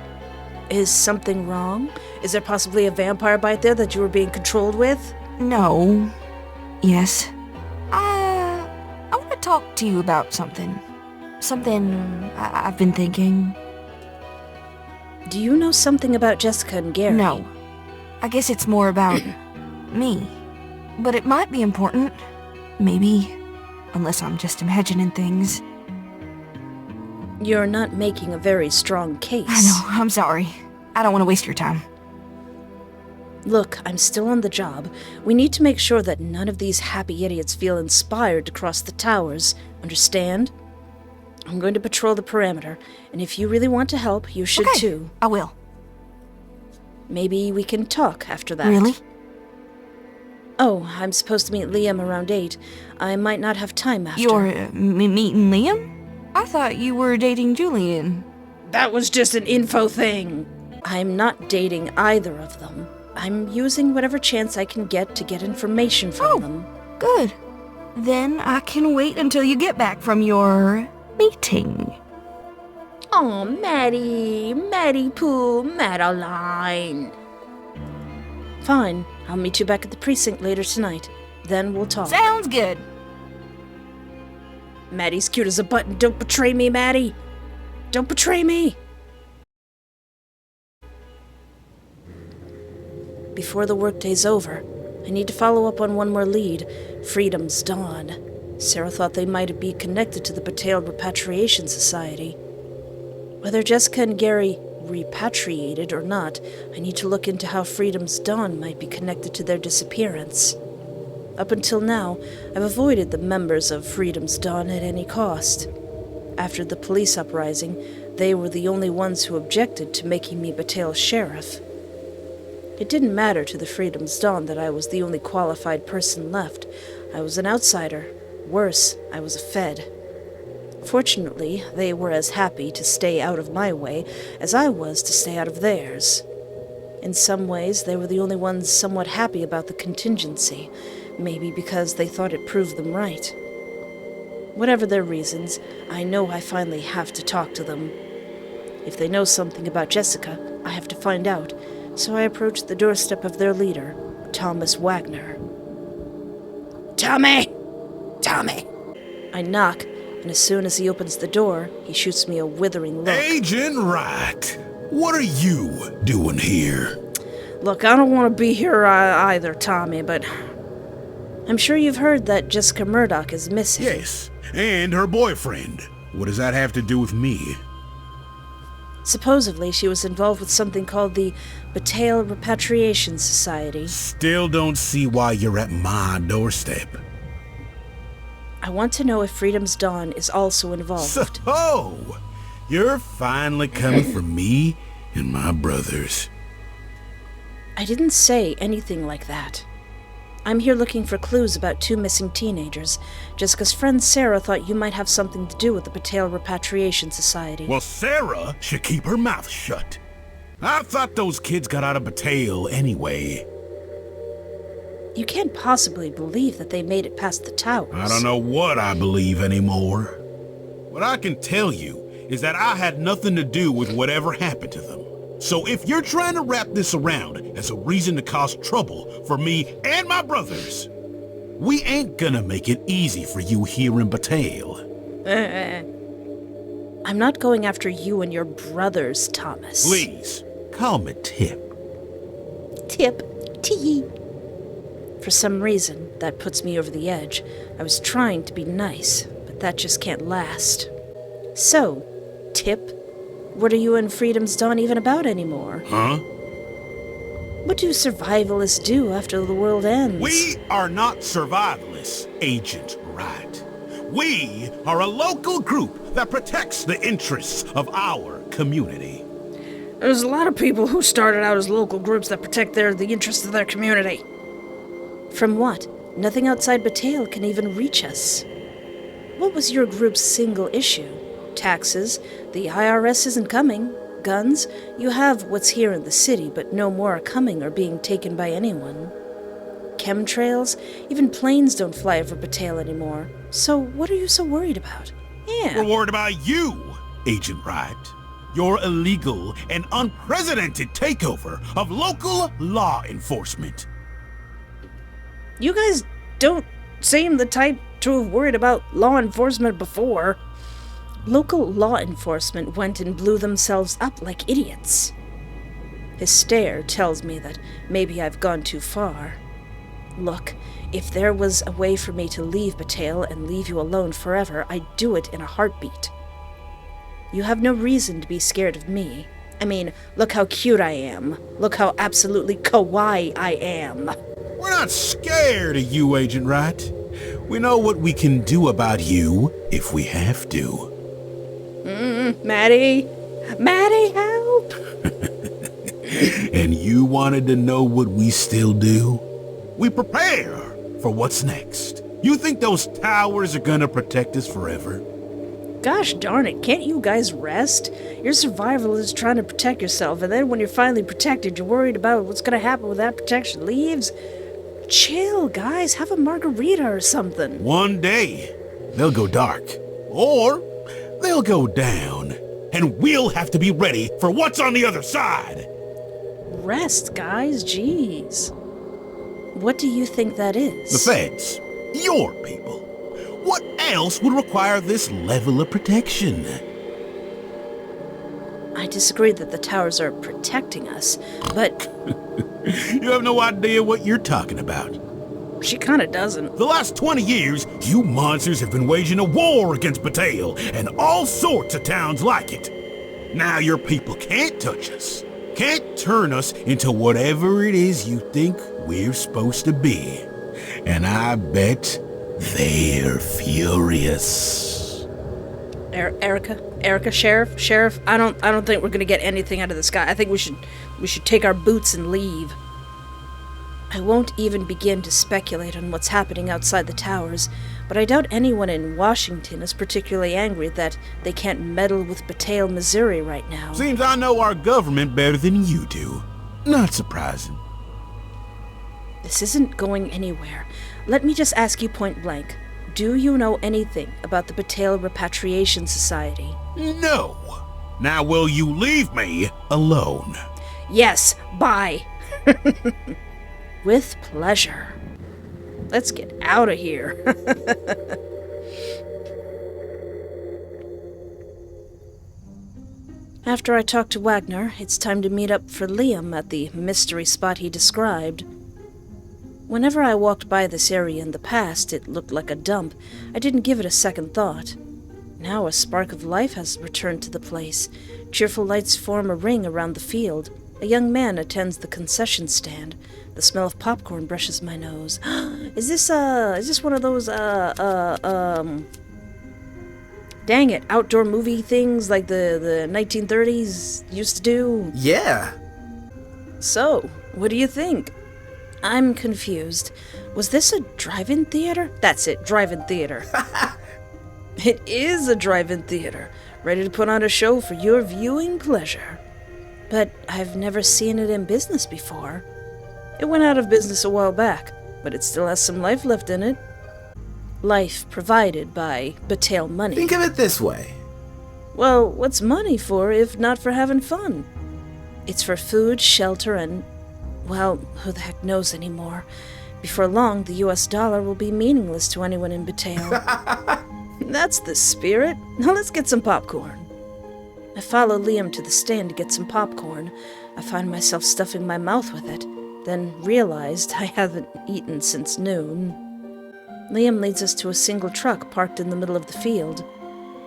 Is something wrong? Is there possibly a vampire bite there that you were being controlled with? No. Yes. I want to talk to you about something. Something I've been thinking. Do you know something about Jessica and Gary? No. I guess it's more about me. But it might be important. Maybe. Unless I'm just imagining things. You're not making a very strong case. I know, I'm sorry. I don't want to waste your time. Look, I'm still on the job. We need to make sure that none of these happy idiots feel inspired to cross the towers. Understand? I'm going to patrol the perimeter, and if you really want to help, you should Okay, too. I will. Maybe we can talk after that. Really? Oh, I'm supposed to meet Liam around 8. I might not have time after. You're meeting Liam? I thought you were dating Julian. That was just an info thing. I'm not dating either of them. I'm using whatever chance I can get to get information from them. Good. Then I can wait until you get back from your meeting. Oh, Maddie Pooh, Madeline. Fine, I'll meet you back at the precinct later tonight. Then we'll talk. Sounds good. Maddie's cute as a button. Don't betray me, Maddie. Don't betray me. Before the workday's over, I need to follow up on one more lead, Freedom's Dawn. Sarah thought they might be connected to the Bataille Repatriation Society. Whether Jessica and Gary repatriated or not, I need to look into how Freedom's Dawn might be connected to their disappearance. Up until now, I've avoided the members of Freedom's Dawn at any cost. After the police uprising, they were the only ones who objected to making me Bataille sheriff. It didn't matter to the Freedom's Dawn that I was the only qualified person left. I was an outsider. Worse, I was a Fed. Fortunately, they were as happy to stay out of my way as I was to stay out of theirs. In some ways, they were the only ones somewhat happy about the contingency, maybe because they thought it proved them right. Whatever their reasons, I know I finally have to talk to them. If they know something about Jessica, I have to find out, so I approach the doorstep of their leader, Thomas Wagner. Tommy! Tommy! I knock, and as soon as he opens the door, he shoots me a withering look. Agent Wright, what are you doing here? Look, I don't want to be here either, Tommy, but I'm sure you've heard that Jessica Murdoch is missing. Yes, and her boyfriend. What does that have to do with me? Supposedly, she was involved with something called the Bataille Repatriation Society. Still don't see why you're at my doorstep. I want to know if Freedom's Dawn is also involved. So, you're finally coming for me and my brothers. I didn't say anything like that. I'm here looking for clues about 2 missing teenagers. Jessica's friend Sarah thought you might have something to do with the Bataille Repatriation Society. Well, Sarah should keep her mouth shut. I thought those kids got out of Bataille anyway. You can't possibly believe that they made it past the towers. I don't know what I believe anymore. What I can tell you is that I had nothing to do with whatever happened to them. So if you're trying to wrap this around as a reason to cause trouble for me and my brothers, we ain't gonna make it easy for you here in Bataille. I'm not going after you and your brothers, Thomas. Please, call me Tip. Tip. Tee. For some reason, that puts me over the edge. I was trying to be nice, but that just can't last. So, Tip, what are you and Freedom's Dawn even about anymore? Huh? What do survivalists do after the world ends? We are not survivalists, Agent Wright. We are a local group that protects the interests of our community. There's a lot of people who started out as local groups that protect the interests of their community. From what? Nothing outside Bataille can even reach us. What was your group's single issue? Taxes, the IRS isn't coming. Guns, you have what's here in the city, but no more are coming or being taken by anyone. Chemtrails, even planes don't fly over Bataille anymore. So what are you so worried about? Yeah. We're worried about you, Agent Wright. Your illegal and unprecedented takeover of local law enforcement. You guys don't seem the type to have worried about law enforcement before. Local law enforcement went and blew themselves up like idiots. His stare tells me that maybe I've gone too far. Look, if there was a way for me to leave Bataille and leave you alone forever, I'd do it in a heartbeat. You have no reason to be scared of me. I mean, look how cute I am. Look how absolutely kawaii I am. We're not scared of you, Agent Wright. We know what we can do about you if we have to. Maddie? Maddie, help! And you wanted to know what we still do? We prepare for what's next. You think those towers are gonna protect us forever? Gosh darn it, can't you guys rest? Your survival is trying to protect yourself, and then when you're finally protected, you're worried about what's gonna happen when that protection leaves? Chill, guys, have a margarita or something. One day, they'll go dark. Or they'll go down. And we'll have to be ready for what's on the other side. Rest, guys, jeez. What do you think that is? The feds. Your people. What else would require this level of protection? I disagree that the towers are protecting us, but... You have no idea what you're talking about. She kinda doesn't. The last 20 years, you monsters have been waging a war against Bataille and all sorts of towns like it. Now your people can't touch us. Can't turn us into whatever it is you think we're supposed to be. And I bet they're furious. Erika, Sheriff, I don't think we're gonna get anything out of this guy. I think we should take our boots and leave. I won't even begin to speculate on what's happening outside the towers, but I doubt anyone in Washington is particularly angry that they can't meddle with Bataille, Missouri right now. Seems I know our government better than you do. Not surprising. This isn't going anywhere. Let me just ask you point blank. Do you know anything about the Bataille Repatriation Society? No. Now will you leave me alone? Yes, bye. With pleasure. Let's get out of here. After I talk to Wagner, it's time to meet up for Liam at the mystery spot he described. Whenever I walked by this area in the past, it looked like a dump. I didn't give it a second thought. Now a spark of life has returned to the place. Cheerful lights form a ring around the field. A young man attends the concession stand. The smell of popcorn brushes my nose. Is this one of those, dang it, outdoor movie things like the 1930s used to do? Yeah. So, what do you think? I'm confused. Was this a drive-in theater? That's it, drive-in theater. It is a drive-in theater, ready to put on a show for your viewing pleasure. But I've never seen it in business before. It went out of business a while back, but it still has some life left in it. Life provided by Bataille money. Think of it this way. Well, what's money for if not for having fun? It's for food, shelter, and... well, who the heck knows anymore? Before long, the US dollar will be meaningless to anyone in Bataille. That's the spirit. Now let's get some popcorn. I follow Liam to the stand to get some popcorn. I find myself stuffing my mouth with it, then realized I haven't eaten since noon. Liam leads us to a single truck parked in the middle of the field.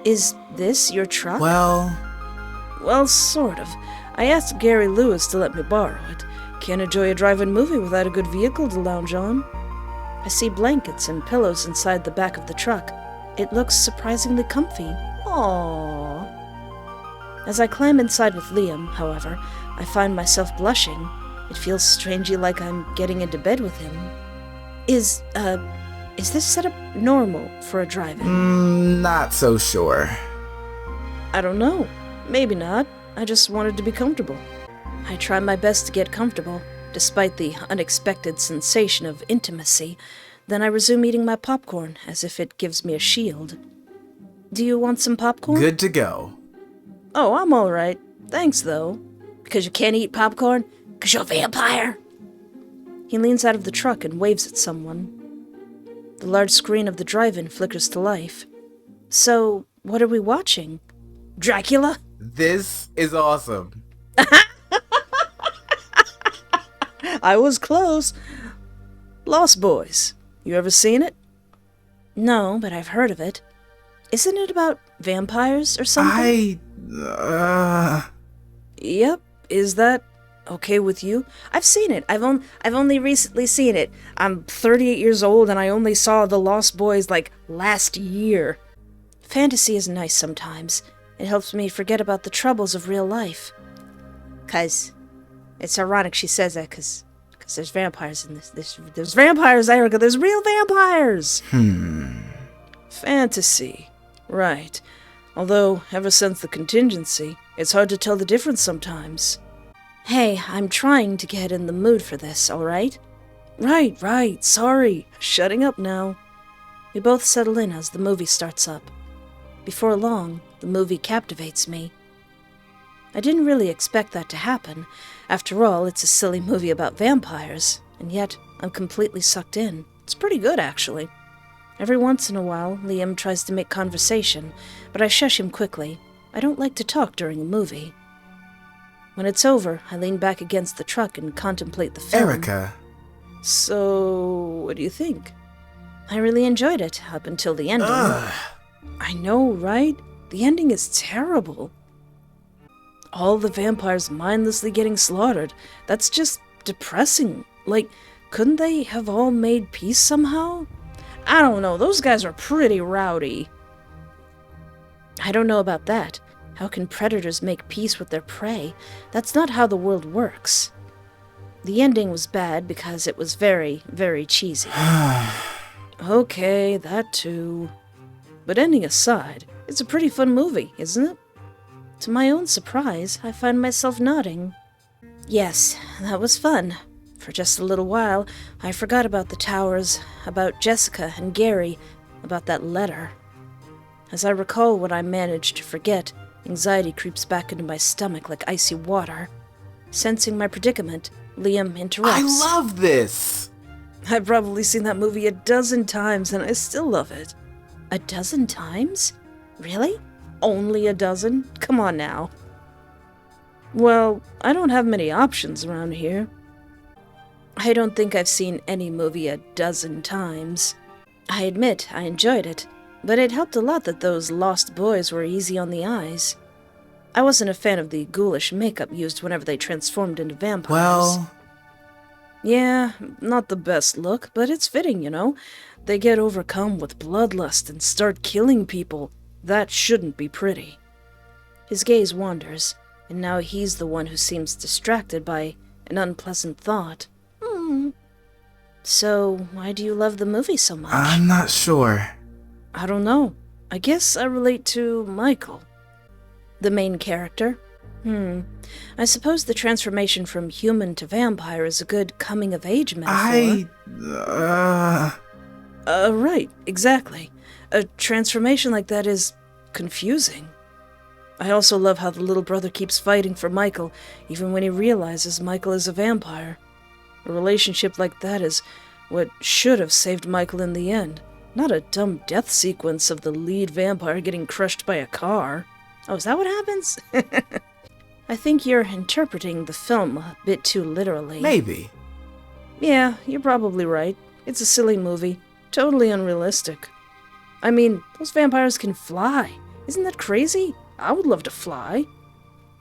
Is this your truck? Well, sort of. I asked Gary Lewis to let me borrow it. Can't enjoy a drive-in movie without a good vehicle to lounge on. I see blankets and pillows inside the back of the truck. It looks surprisingly comfy. Aww. As I climb inside with Liam, however, I find myself blushing. It feels strangely like I'm getting into bed with him. Is this setup normal for a drive-in? Not so sure. I don't know. Maybe not. I just wanted to be comfortable. I try my best to get comfortable, despite the unexpected sensation of intimacy. Then I resume eating my popcorn, as if it gives me a shield. Do you want some popcorn? Good to go. Oh, I'm alright. Thanks, though. Because you can't eat popcorn? Because you're a vampire? He leans out of the truck and waves at someone. The large screen of the drive-in flickers to life. So, what are we watching? Dracula? This is awesome. I was close. Lost Boys. You ever seen it? No, but I've heard of it. Isn't it about vampires or something? Yep. Is that okay with you? I've seen it. I've only recently seen it. I'm 38 years old and I only saw The Lost Boys last year. Fantasy is nice sometimes. It helps me forget about the troubles of real life. 'Cause it's ironic she says that, 'cause there's vampires in this. There's vampires, Erika. There's real vampires. Fantasy. Right. Although, ever since the contingency, it's hard to tell the difference sometimes. Hey, I'm trying to get in the mood for this, alright? Right. Sorry. Shutting up now. We both settle in as the movie starts up. Before long, the movie captivates me. I didn't really expect that to happen. After all, it's a silly movie about vampires, and yet I'm completely sucked in. It's pretty good, actually. Every once in a while, Liam tries to make conversation, but I shush him quickly. I don't like to talk during a movie. When it's over, I lean back against the truck and contemplate the film. Erika. So, what do you think? I really enjoyed it, up until the ending. I know, right? The ending is terrible. All the vampires mindlessly getting slaughtered. That's just depressing. Couldn't they have all made peace somehow? I don't know, those guys are pretty rowdy. I don't know about that. How can predators make peace with their prey? That's not how the world works. The ending was bad because it was very, very cheesy. Okay, that too. But ending aside, it's a pretty fun movie, isn't it? To my own surprise, I find myself nodding. Yes, that was fun. For just a little while, I forgot about the towers, about Jessica and Gary, about that letter. As I recall what I managed to forget, anxiety creeps back into my stomach like icy water. Sensing my predicament, Liam interrupts. I love this! I've probably seen that movie 12 times, and I still love it. 12 times? Really? Only 12? Come on now. Well, I don't have many options around here. I don't think I've seen any movie 12 times. I admit I enjoyed it, but it helped a lot that those Lost Boys were easy on the eyes. I wasn't a fan of the ghoulish makeup used whenever they transformed into vampires. Well... Yeah, not the best look, but it's fitting, you know? They get overcome with bloodlust and start killing people. That shouldn't be pretty. His gaze wanders, and now he's the one who seems distracted by an unpleasant thought. So, why do you love the movie so much? I'm not sure. I don't know. I guess I relate to Michael. The main character? I suppose the transformation from human to vampire is a good coming-of-age metaphor. Right, exactly. A transformation like that is confusing. I also love how the little brother keeps fighting for Michael, even when he realizes Michael is a vampire. A relationship like that is what should have saved Michael in the end, not a dumb death sequence of the lead vampire getting crushed by a car. Oh, is that what happens? I think you're interpreting the film a bit too literally. Maybe. Yeah, you're probably right. It's a silly movie. Totally unrealistic. I mean, those vampires can fly. Isn't that crazy? I would love to fly.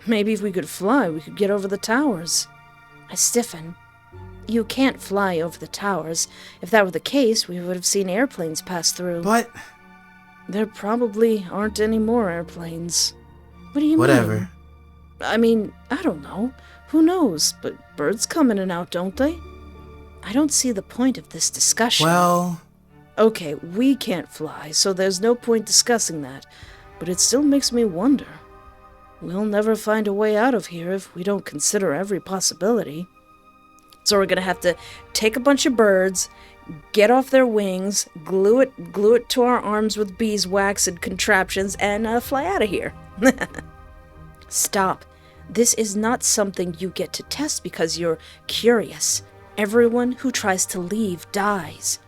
Maybe if we could fly, we could get over the towers. I stiffen. You can't fly over the towers. If that were the case, we would have seen airplanes pass through. But... There probably aren't any more airplanes. What do you Whatever. mean? I mean, I don't know. Who knows? But birds come in and out, don't they? I don't see the point of this discussion. Well... Okay, we can't fly, so there's no point discussing that. But it still makes me wonder. We'll never find a way out of here if we don't consider every possibility. So we're gonna have to take a bunch of birds, get off their wings, glue it to our arms with beeswax and contraptions, and fly out of here. Stop. This is not something you get to test because you're curious. Everyone who tries to leave dies.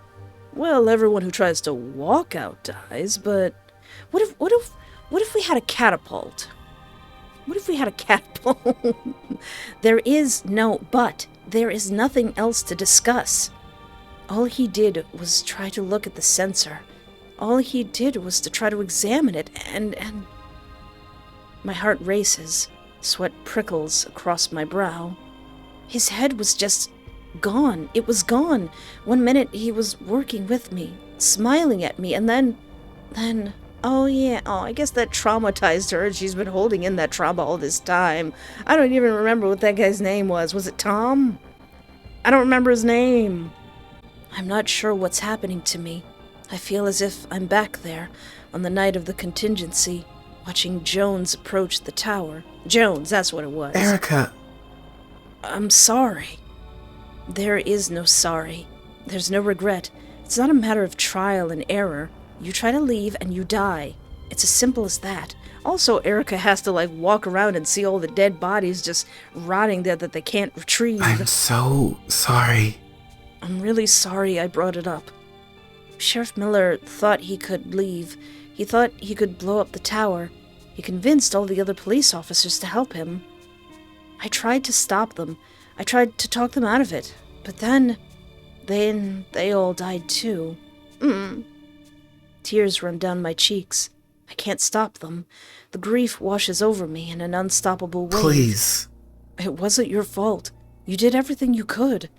Well, everyone who tries to walk out dies, but what if we had a catapult? What if we had a catapult? There is nothing else to discuss. All he did was try to look at the sensor. All he did was to try to examine it, and... My heart races. Sweat prickles across my brow. His head was just gone. It was gone. 1 minute he was working with me, smiling at me, and then... Oh, I guess that traumatized her, and she's been holding in that trauma all this time. I don't even remember what that guy's name was. Was it Tom? I don't remember his name. I'm not sure what's happening to me. I feel as if I'm back there, on the night of the contingency, watching Jones approach the tower. Jones, that's what it was. Erika! I'm sorry. There is no sorry. There's no regret. It's not a matter of trial and error. You try to leave and you die. It's as simple as that. Also, Erika has to, walk around and see all the dead bodies just rotting there that they can't retrieve. I'm so sorry. I'm really sorry I brought it up. Sheriff Miller thought he could leave. He thought he could blow up the tower. He convinced all the other police officers to help him. I tried to stop them. I tried to talk them out of it. But then they all died too. Tears run down my cheeks. I can't stop them. The grief washes over me in an unstoppable way. Please. It wasn't your fault. You did everything you could.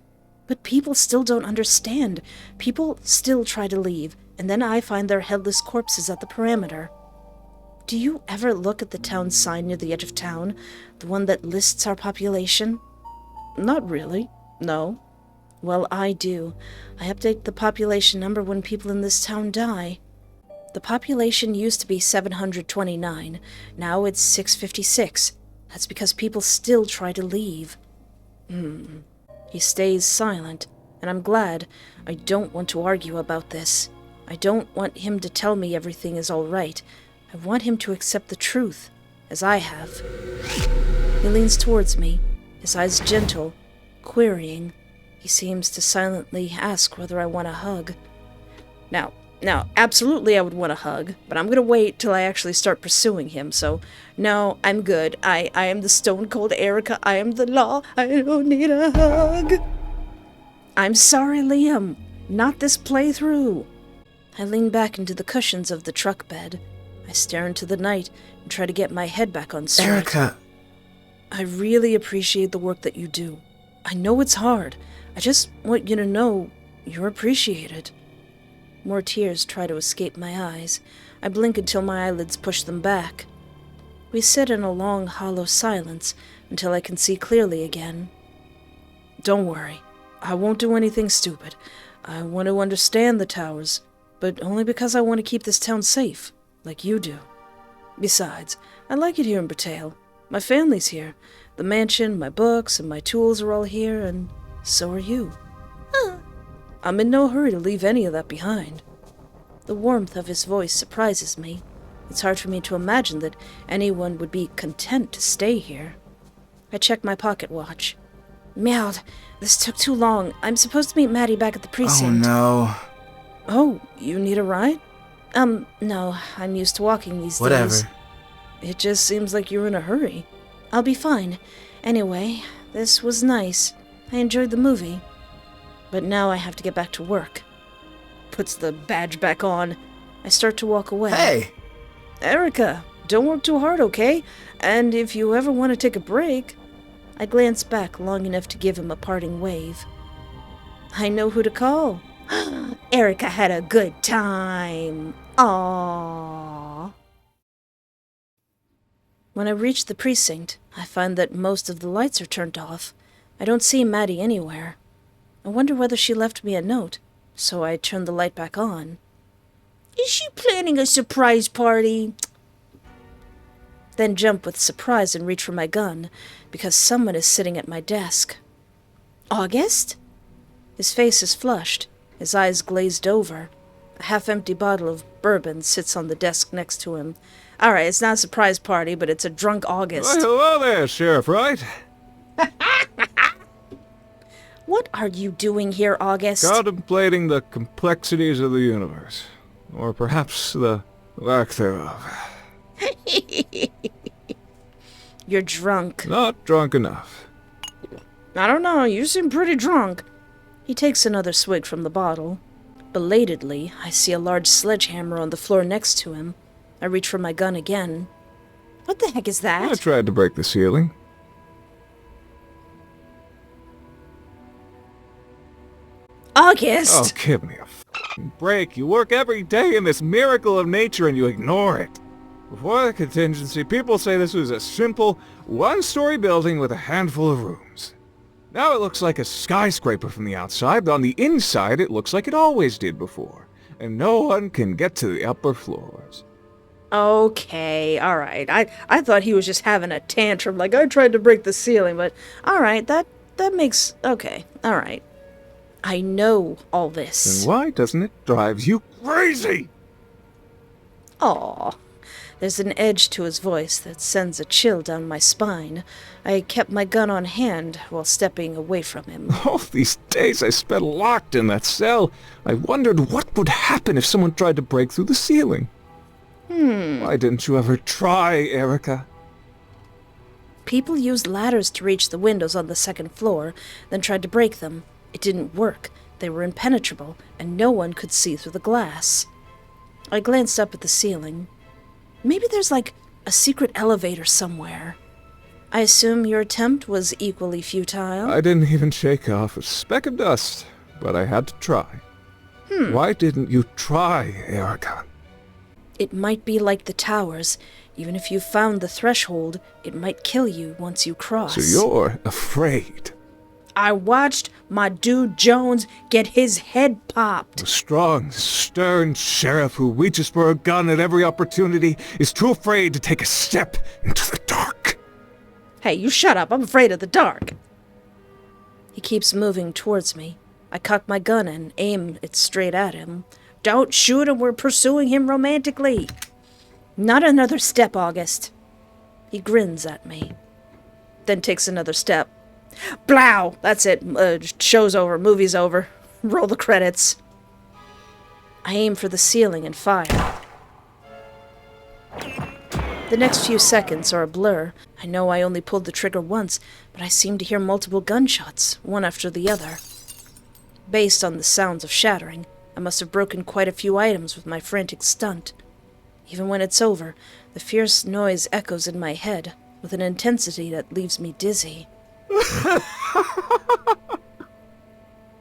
But people still don't understand. People still try to leave, and then I find their headless corpses at the perimeter. Do you ever look at the town sign near the edge of town? The one that lists our population? Not really. No. Well, I do. I update the population number when people in this town die. The population used to be 729. Now it's 656. That's because people still try to leave. He stays silent, and I'm glad. I don't want to argue about this. I don't want him to tell me everything is all right. I want him to accept the truth, as I have. He leans towards me, his eyes gentle, querying. He seems to silently ask whether I want a hug. Now, absolutely I would want a hug, but I'm gonna wait till I actually start pursuing him, so no, I'm good. I am the stone cold Erika. I am the law. I don't need a hug. I'm sorry, Liam. Not this playthrough. I lean back into the cushions of the truck bed. I stare into the night and try to get my head back on straight. Erika! I really appreciate the work that you do. I know it's hard. I just want you to know you're appreciated. More tears try to escape my eyes. I blink until my eyelids push them back. We sit in a long, hollow silence until I can see clearly again. Don't worry. I won't do anything stupid. I want to understand the towers, but only because I want to keep this town safe, like you do. Besides, I like it here in Bataille. My family's here. The mansion, my books, and my tools are all here, and so are you. I'm in no hurry to leave any of that behind. The warmth of his voice surprises me. It's hard for me to imagine that anyone would be content to stay here. I check my pocket watch. Merde, this took too long. I'm supposed to meet Maddie back at the precinct. Oh no. Oh, you need a ride? No, I'm used to walking these days. Whatever. It just seems like you're in a hurry. I'll be fine. Anyway, this was nice. I enjoyed the movie. But now I have to get back to work. Puts the badge back on. I start to walk away. Hey! Erika, don't work too hard, okay? And if you ever want to take a break... I glanced back long enough to give him a parting wave. I know who to call. Erika had a good time. Aww. When I reach the precinct, I find that most of the lights are turned off. I don't see Maddie anywhere. I wonder whether she left me a note, so I turn the light back on. Is she planning a surprise party? Then jump with surprise and reach for my gun, because someone is sitting at my desk. August? His face is flushed, his eyes glazed over. A half-empty bottle of bourbon sits on the desk next to him. Alright, it's not a surprise party, but it's a drunk August. Why, hello there, Sheriff Wright. What are you doing here, August? Contemplating the complexities of the universe. Or perhaps the lack thereof. You're drunk. Not drunk enough. I don't know, you seem pretty drunk. He takes another swig from the bottle. Belatedly, I see a large sledgehammer on the floor next to him. I reach for my gun again. What the heck is that? I tried to break the ceiling. August! Oh, give me a f***ing break. You work every day in this miracle of nature and you ignore it. Before the contingency, people say this was a simple, one-story building with a handful of rooms. Now it looks like a skyscraper from the outside, but on the inside it looks like it always did before. And no one can get to the upper floors. Okay, alright. I thought he was just having a tantrum, like I tried to break the ceiling, but alright, that makes... okay, alright. I know all this. Then why doesn't it drive you crazy? Aw. There's an edge to his voice that sends a chill down my spine. I kept my gun on hand while stepping away from him. All these days I spent locked in that cell. I wondered what would happen if someone tried to break through the ceiling. Why didn't you ever try, Erika? People used ladders to reach the windows on the second floor, then tried to break them. It didn't work. They were impenetrable, and no one could see through the glass. I glanced up at the ceiling. Maybe there's like a secret elevator somewhere. I assume your attempt was equally futile? I didn't even shake off a speck of dust, but I had to try. Why didn't you try, Erika? It might be like the towers. Even if you found the threshold, it might kill you once you cross. So you're afraid. I watched my dude Jones get his head popped. The strong, stern sheriff who reaches for a gun at every opportunity is too afraid to take a step into the dark. Hey, you shut up. I'm afraid of the dark. He keeps moving towards me. I cock my gun and aim it straight at him. Don't shoot him. We're pursuing him romantically. Not another step, August. He grins at me, then takes another step. Blow! That's it. Show's over. Movie's over. Roll the credits. I aim for the ceiling and fire. The next few seconds are a blur. I know I only pulled the trigger once, but I seem to hear multiple gunshots, one after the other. Based on the sounds of shattering, I must have broken quite a few items with my frantic stunt. Even when it's over, the fierce noise echoes in my head with an intensity that leaves me dizzy.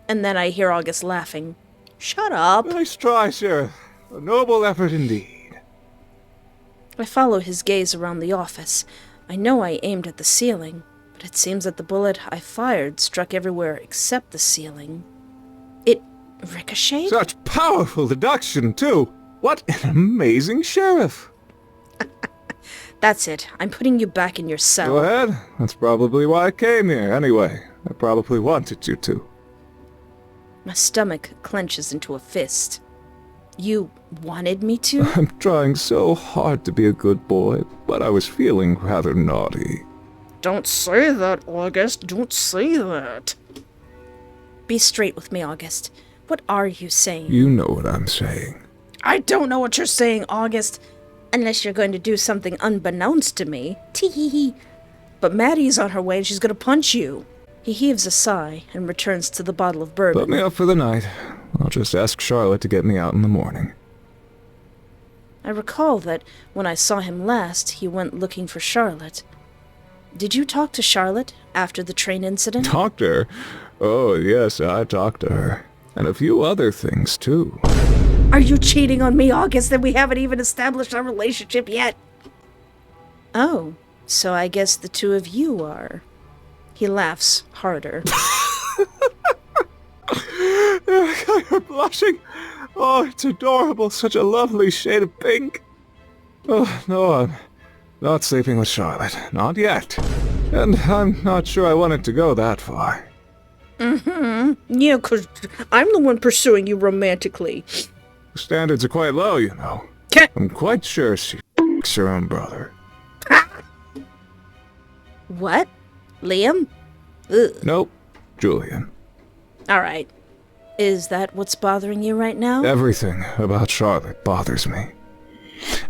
And then I hear August laughing. Shut up! Nice try, Sheriff. A noble effort indeed. I follow his gaze around the office. I know I aimed at the ceiling, but it seems that the bullet I fired struck everywhere except the ceiling. It ricocheted? Such powerful deduction, too. What an amazing sheriff. That's it. I'm putting you back in your cell. Go ahead. That's probably why I came here, anyway. I probably wanted you to. My stomach clenches into a fist. You wanted me to? I'm trying so hard to be a good boy, but I was feeling rather naughty. Don't say that, August. Don't say that. Be straight with me, August. What are you saying? You know what I'm saying. I don't know what you're saying, August. Unless you're going to do something unbeknownst to me. Tee-hee-hee. But Maddie's on her way and she's going to punch you. He heaves a sigh and returns to the bottle of bourbon. Put me up for the night. I'll just ask Charlotte to get me out in the morning. I recall that when I saw him last, he went looking for Charlotte. Did you talk to Charlotte after the train incident? Talked to her? Oh, yes, I talked to her. And a few other things, too. Are you cheating on me, August, that we haven't even established our relationship yet? Oh, so I guess the two of you are. He laughs harder. Erika, you're blushing. Oh, it's adorable. Such a lovely shade of pink. Oh, no, I'm not sleeping with Charlotte. Not yet. And I'm not sure I want it to go that far. Yeah, 'cause I'm the one pursuing you romantically. Standards are quite low, you know. I'm quite sure she f***s her own brother. What? Liam? Ugh. Nope. Julian. Alright. Is that what's bothering you right now? Everything about Charlotte bothers me.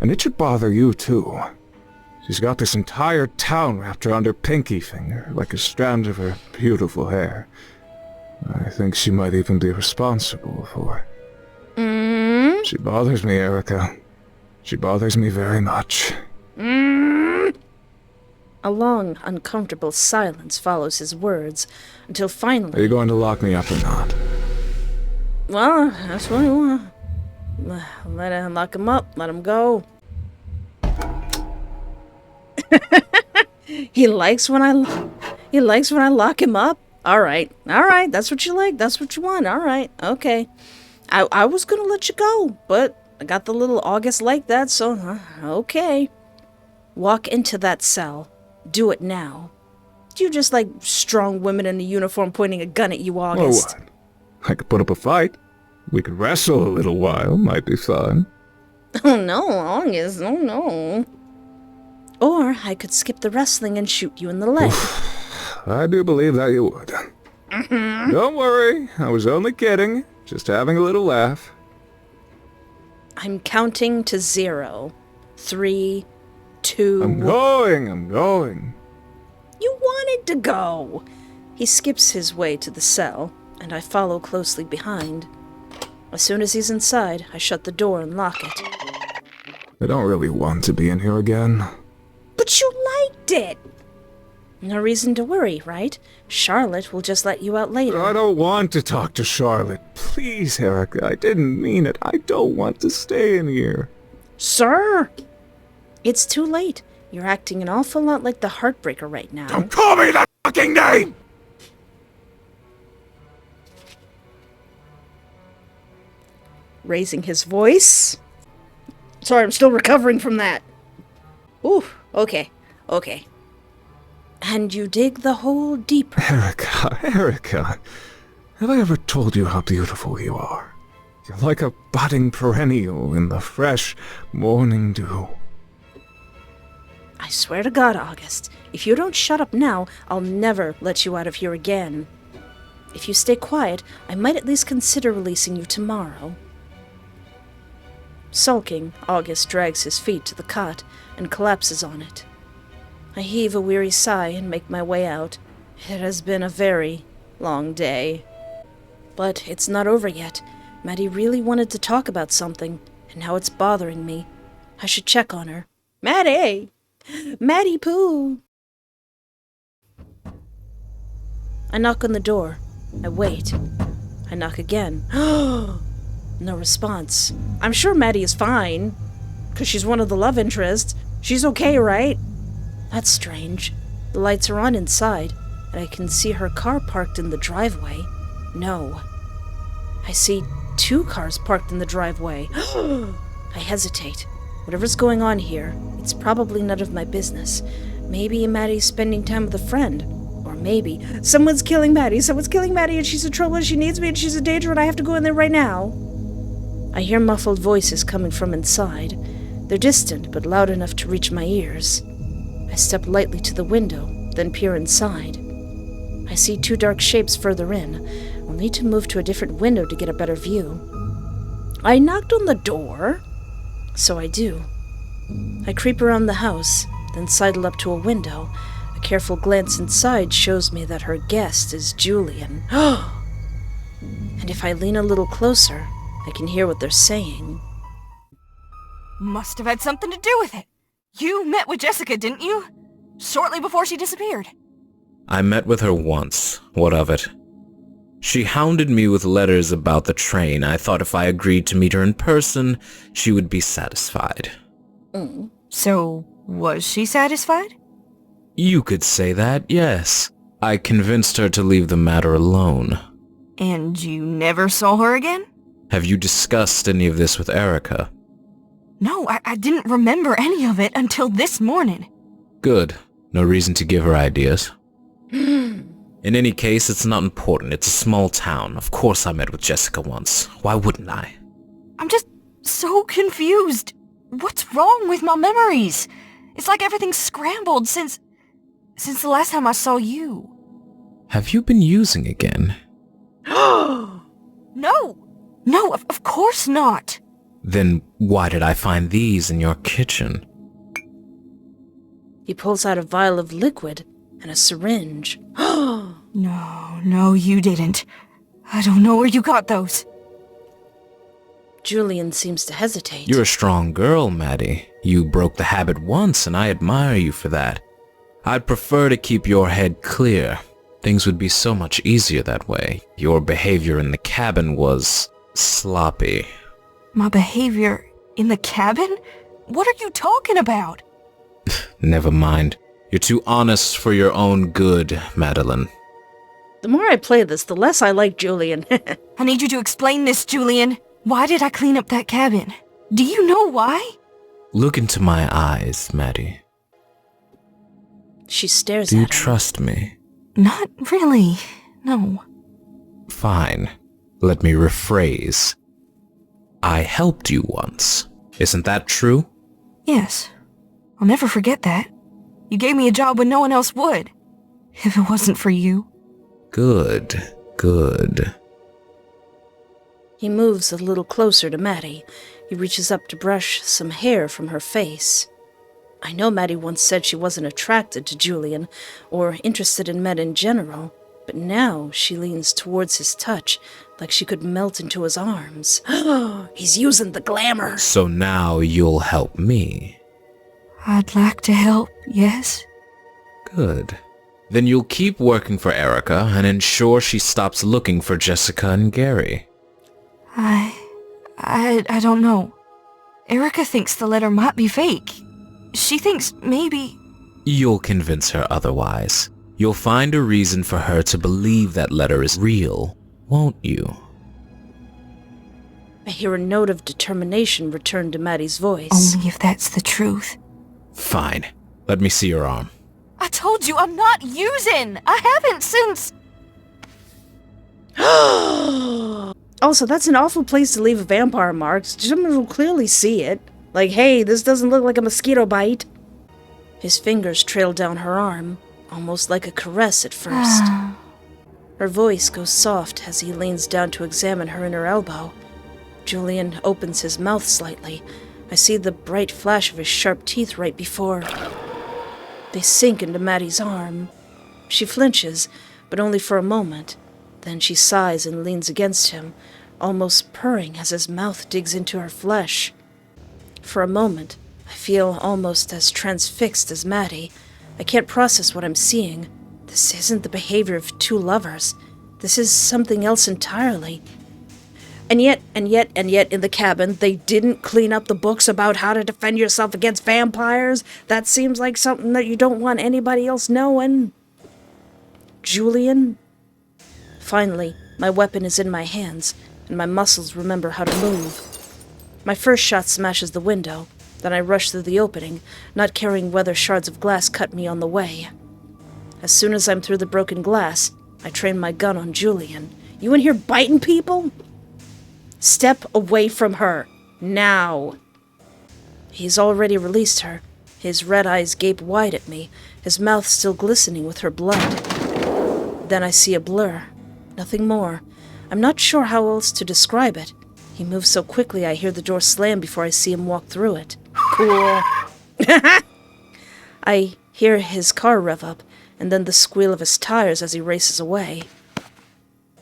And it should bother you, too. She's got this entire town wrapped around her pinky finger, like a strand of her beautiful hair. I think she might even be responsible for it. She bothers me, Erika. She bothers me very much. A long, uncomfortable silence follows his words, until finally... Are you going to lock me up or not? Well, that's what you want. Let him lock him up, let him go. He likes when I lock him up? Alright, that's what you like, that's what you want, alright, okay. I was gonna let you go, but I got the little August like that, so, okay. Walk into that cell. Do it now. Do you just like strong women in a uniform pointing a gun at you, August? Well, what? I could put up a fight. We could wrestle a little while, might be fun. Oh no, August, oh no. Or I could skip the wrestling and shoot you in the leg. I do believe that you would. Don't worry, I was only kidding. Just having a little laugh. I'm counting to 0. 3, 2... I'm going. You wanted to go! He skips his way to the cell, and I follow closely behind. As soon as he's inside, I shut the door and lock it. I don't really want to be in here again. But you liked it! No reason to worry, right? Charlotte will just let you out later. I don't want to talk to Charlotte. Please, Erika, I didn't mean it. I don't want to stay in here. Sir! It's too late. You're acting an awful lot like the Heartbreaker right now. Don't call me that fucking name! Raising his voice. Sorry, I'm still recovering from that. Ooh, okay. And you dig the hole deeper. Erika, have I ever told you how beautiful you are? You're like a budding perennial in the fresh morning dew. I swear to God, August, if you don't shut up now, I'll never let you out of here again. If you stay quiet, I might at least consider releasing you tomorrow. Sulking, August drags his feet to the cot and collapses on it. I heave a weary sigh and make my way out. It has been a very long day. But it's not over yet. Maddie really wanted to talk about something, and now it's bothering me. I should check on her. Maddie! Maddie Pooh! I knock on the door. I wait. I knock again. No response. I'm sure Maddie is fine, 'cause she's one of the love interests. She's okay, right? That's strange. The lights are on inside, and I can see her car parked in the driveway. No. I see 2 cars parked in the driveway. I hesitate. Whatever's going on here, it's probably none of my business. Maybe Maddie's spending time with a friend. Or maybe someone's killing Maddie and she's in trouble and she needs me and she's in danger and I have to go in there right now. I hear muffled voices coming from inside. They're distant but loud enough to reach my ears. I step lightly to the window, then peer inside. I see 2 dark shapes further in. I'll need to move to a different window to get a better view. I knocked on the door. So I do. I creep around the house, then sidle up to a window. A careful glance inside shows me that her guest is Julian. And if I lean a little closer, I can hear what they're saying. Must have had something to do with it. You met with Jessica, didn't you? shortly before she disappeared. I met with her once. What of it? She hounded me with letters about the train. I thought if I agreed to meet her in person, she would be satisfied. So, was she satisfied? You could say that, yes. I convinced her to leave the matter alone. And you never saw her again? Have you discussed any of this with Erika? No, I didn't remember any of it until this morning. Good. No reason to give her ideas. In any case, it's not important. It's a small town. Of course I met with Jessica once. Why wouldn't I? I'm just so confused. What's wrong with my memories? It's like everything's scrambled since the last time I saw you. Have you been using again? No, of course not. Then why did I find these in your kitchen? He pulls out a vial of liquid and a syringe. No, you didn't. I don't know where you got those. Julian seems to hesitate. You're a strong girl, Maddie. You broke the habit once, and I admire you for that. I'd prefer to keep your head clear. Things would be so much easier that way. Your behavior in the cabin was sloppy. My behavior in the cabin? What are you talking about? Never mind. You're too honest for your own good, Madeline. The more I play this, the less I like Julian. I need you to explain this, Julian. Why did I clean up that cabin? Do you know why? Look into my eyes, Maddie. She stares Do at you him. trust me? Not really, no. Fine. Let me rephrase. I helped you once. Isn't that true? Yes. I'll never forget that. You gave me a job when no one else would. If it wasn't for you. Good. He moves a little closer to Maddie. He reaches up to brush some hair from her face. I know Maddie once said she wasn't attracted to Julian, or interested in men in general, but now she leans towards his touch, like she could melt into his arms. He's using the glamour. So now you'll help me. I'd like to help, yes? Good. Then you'll keep working for Erika and ensure she stops looking for Jessica and Gary. I don't know. Erika thinks the letter might be fake. She thinks maybe... You'll convince her otherwise. You'll find a reason for her to believe that letter is real, won't you? I hear a note of determination return to Maddie's voice. Only if that's the truth. Fine. Let me see your arm. I told you I'm not using! I haven't since... Also, that's an awful place to leave a vampire mark. Someone will clearly see it. Like, hey, this doesn't look like a mosquito bite. His fingers trail down her arm, almost like a caress at first. Her voice goes soft as he leans down to examine her inner elbow. Julian opens his mouth slightly. I see the bright flash of his sharp teeth right before. They sink into Maddie's arm. She flinches, but only for a moment. Then she sighs and leans against him, almost purring as his mouth digs into her flesh. For a moment, I feel almost as transfixed as Maddie. I can't process what I'm seeing. This isn't the behavior of two lovers. This is something else entirely. And yet, in the cabin, they didn't clean up the books about how to defend yourself against vampires. That seems like something that you don't want anybody else knowing. Julian? Finally, my weapon is in my hands, and my muscles remember how to move. My first shot smashes the window, then I rush through the opening, not caring whether shards of glass cut me on the way. As soon as I'm through the broken glass, I train my gun on Julian. You in here biting people? Step away from her. Now. He's already released her. His red eyes gape wide at me, his mouth still glistening with her blood. Then I see a blur. Nothing more. I'm not sure how else to describe it. He moves so quickly I hear the door slam before I see him walk through it. Cool. I hear his car rev up, and then the squeal of his tires as he races away.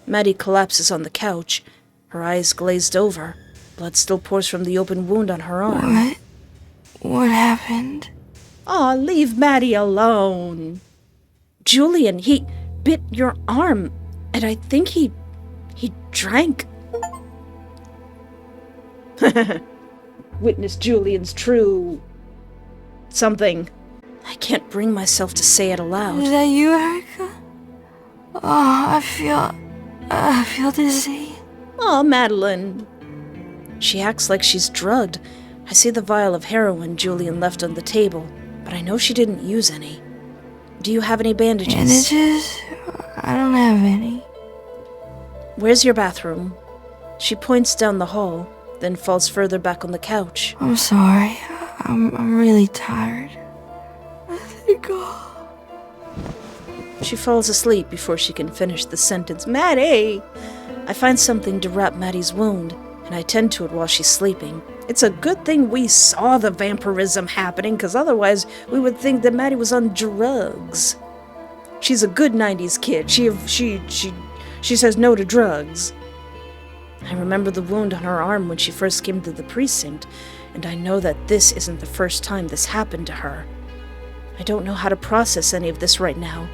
Maddie collapses on the couch, her eyes glazed over. Blood still pours from the open wound on her arm. What happened? Aw, leave Maddie alone. Julian, he bit your arm, and I think he drank. Witness Julian's true... something. I can't bring myself to say it aloud. Is that you, Erika? Oh, I feel dizzy. Oh, Madeline. She acts like she's drugged. I see the vial of heroin Julian left on the table, but I know she didn't use any. Do you have any bandages? Bandages? I don't have any. Where's your bathroom? She points down the hall, then falls further back on the couch. I'm sorry. I'm really tired. Thank God. She falls asleep before she can finish the sentence. Maddie! I find something to wrap Maddie's wound, and I tend to it while she's sleeping. It's a good thing we saw the vampirism happening, because otherwise we would think that Maddie was on drugs. She's a good 90s kid. She says no to drugs. I remember the wound on her arm when she first came to the precinct, and I know that this isn't the first time this happened to her. I don't know how to process any of this right now.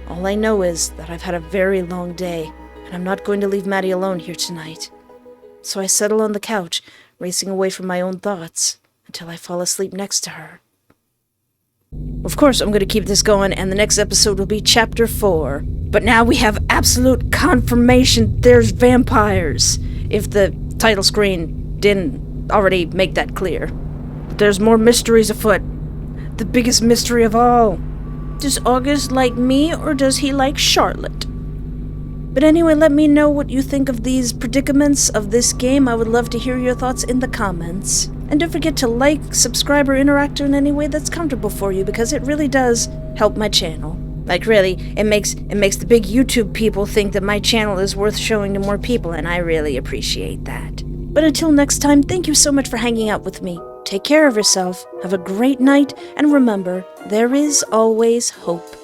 All I know is that I've had a very long day, and I'm not going to leave Maddie alone here tonight. So I settle on the couch, racing away from my own thoughts, until I fall asleep next to her. Of course, I'm going to keep this going, and the next episode will be Chapter 4. But now we have absolute confirmation there's vampires, if the title screen didn't already make that clear. But there's more mysteries afoot. The biggest mystery of all. Does August like me, or does he like Charlotte? But anyway, let me know what you think of these predicaments of this game. I would love to hear your thoughts in the comments. And don't forget to like, subscribe, or interact in any way that's comfortable for you, because it really does help my channel. Like really, it makes the big YouTube people think that my channel is worth showing to more people, and I really appreciate that. But until next time, thank you so much for hanging out with me. Take care of yourself, have a great night, and remember, there is always hope.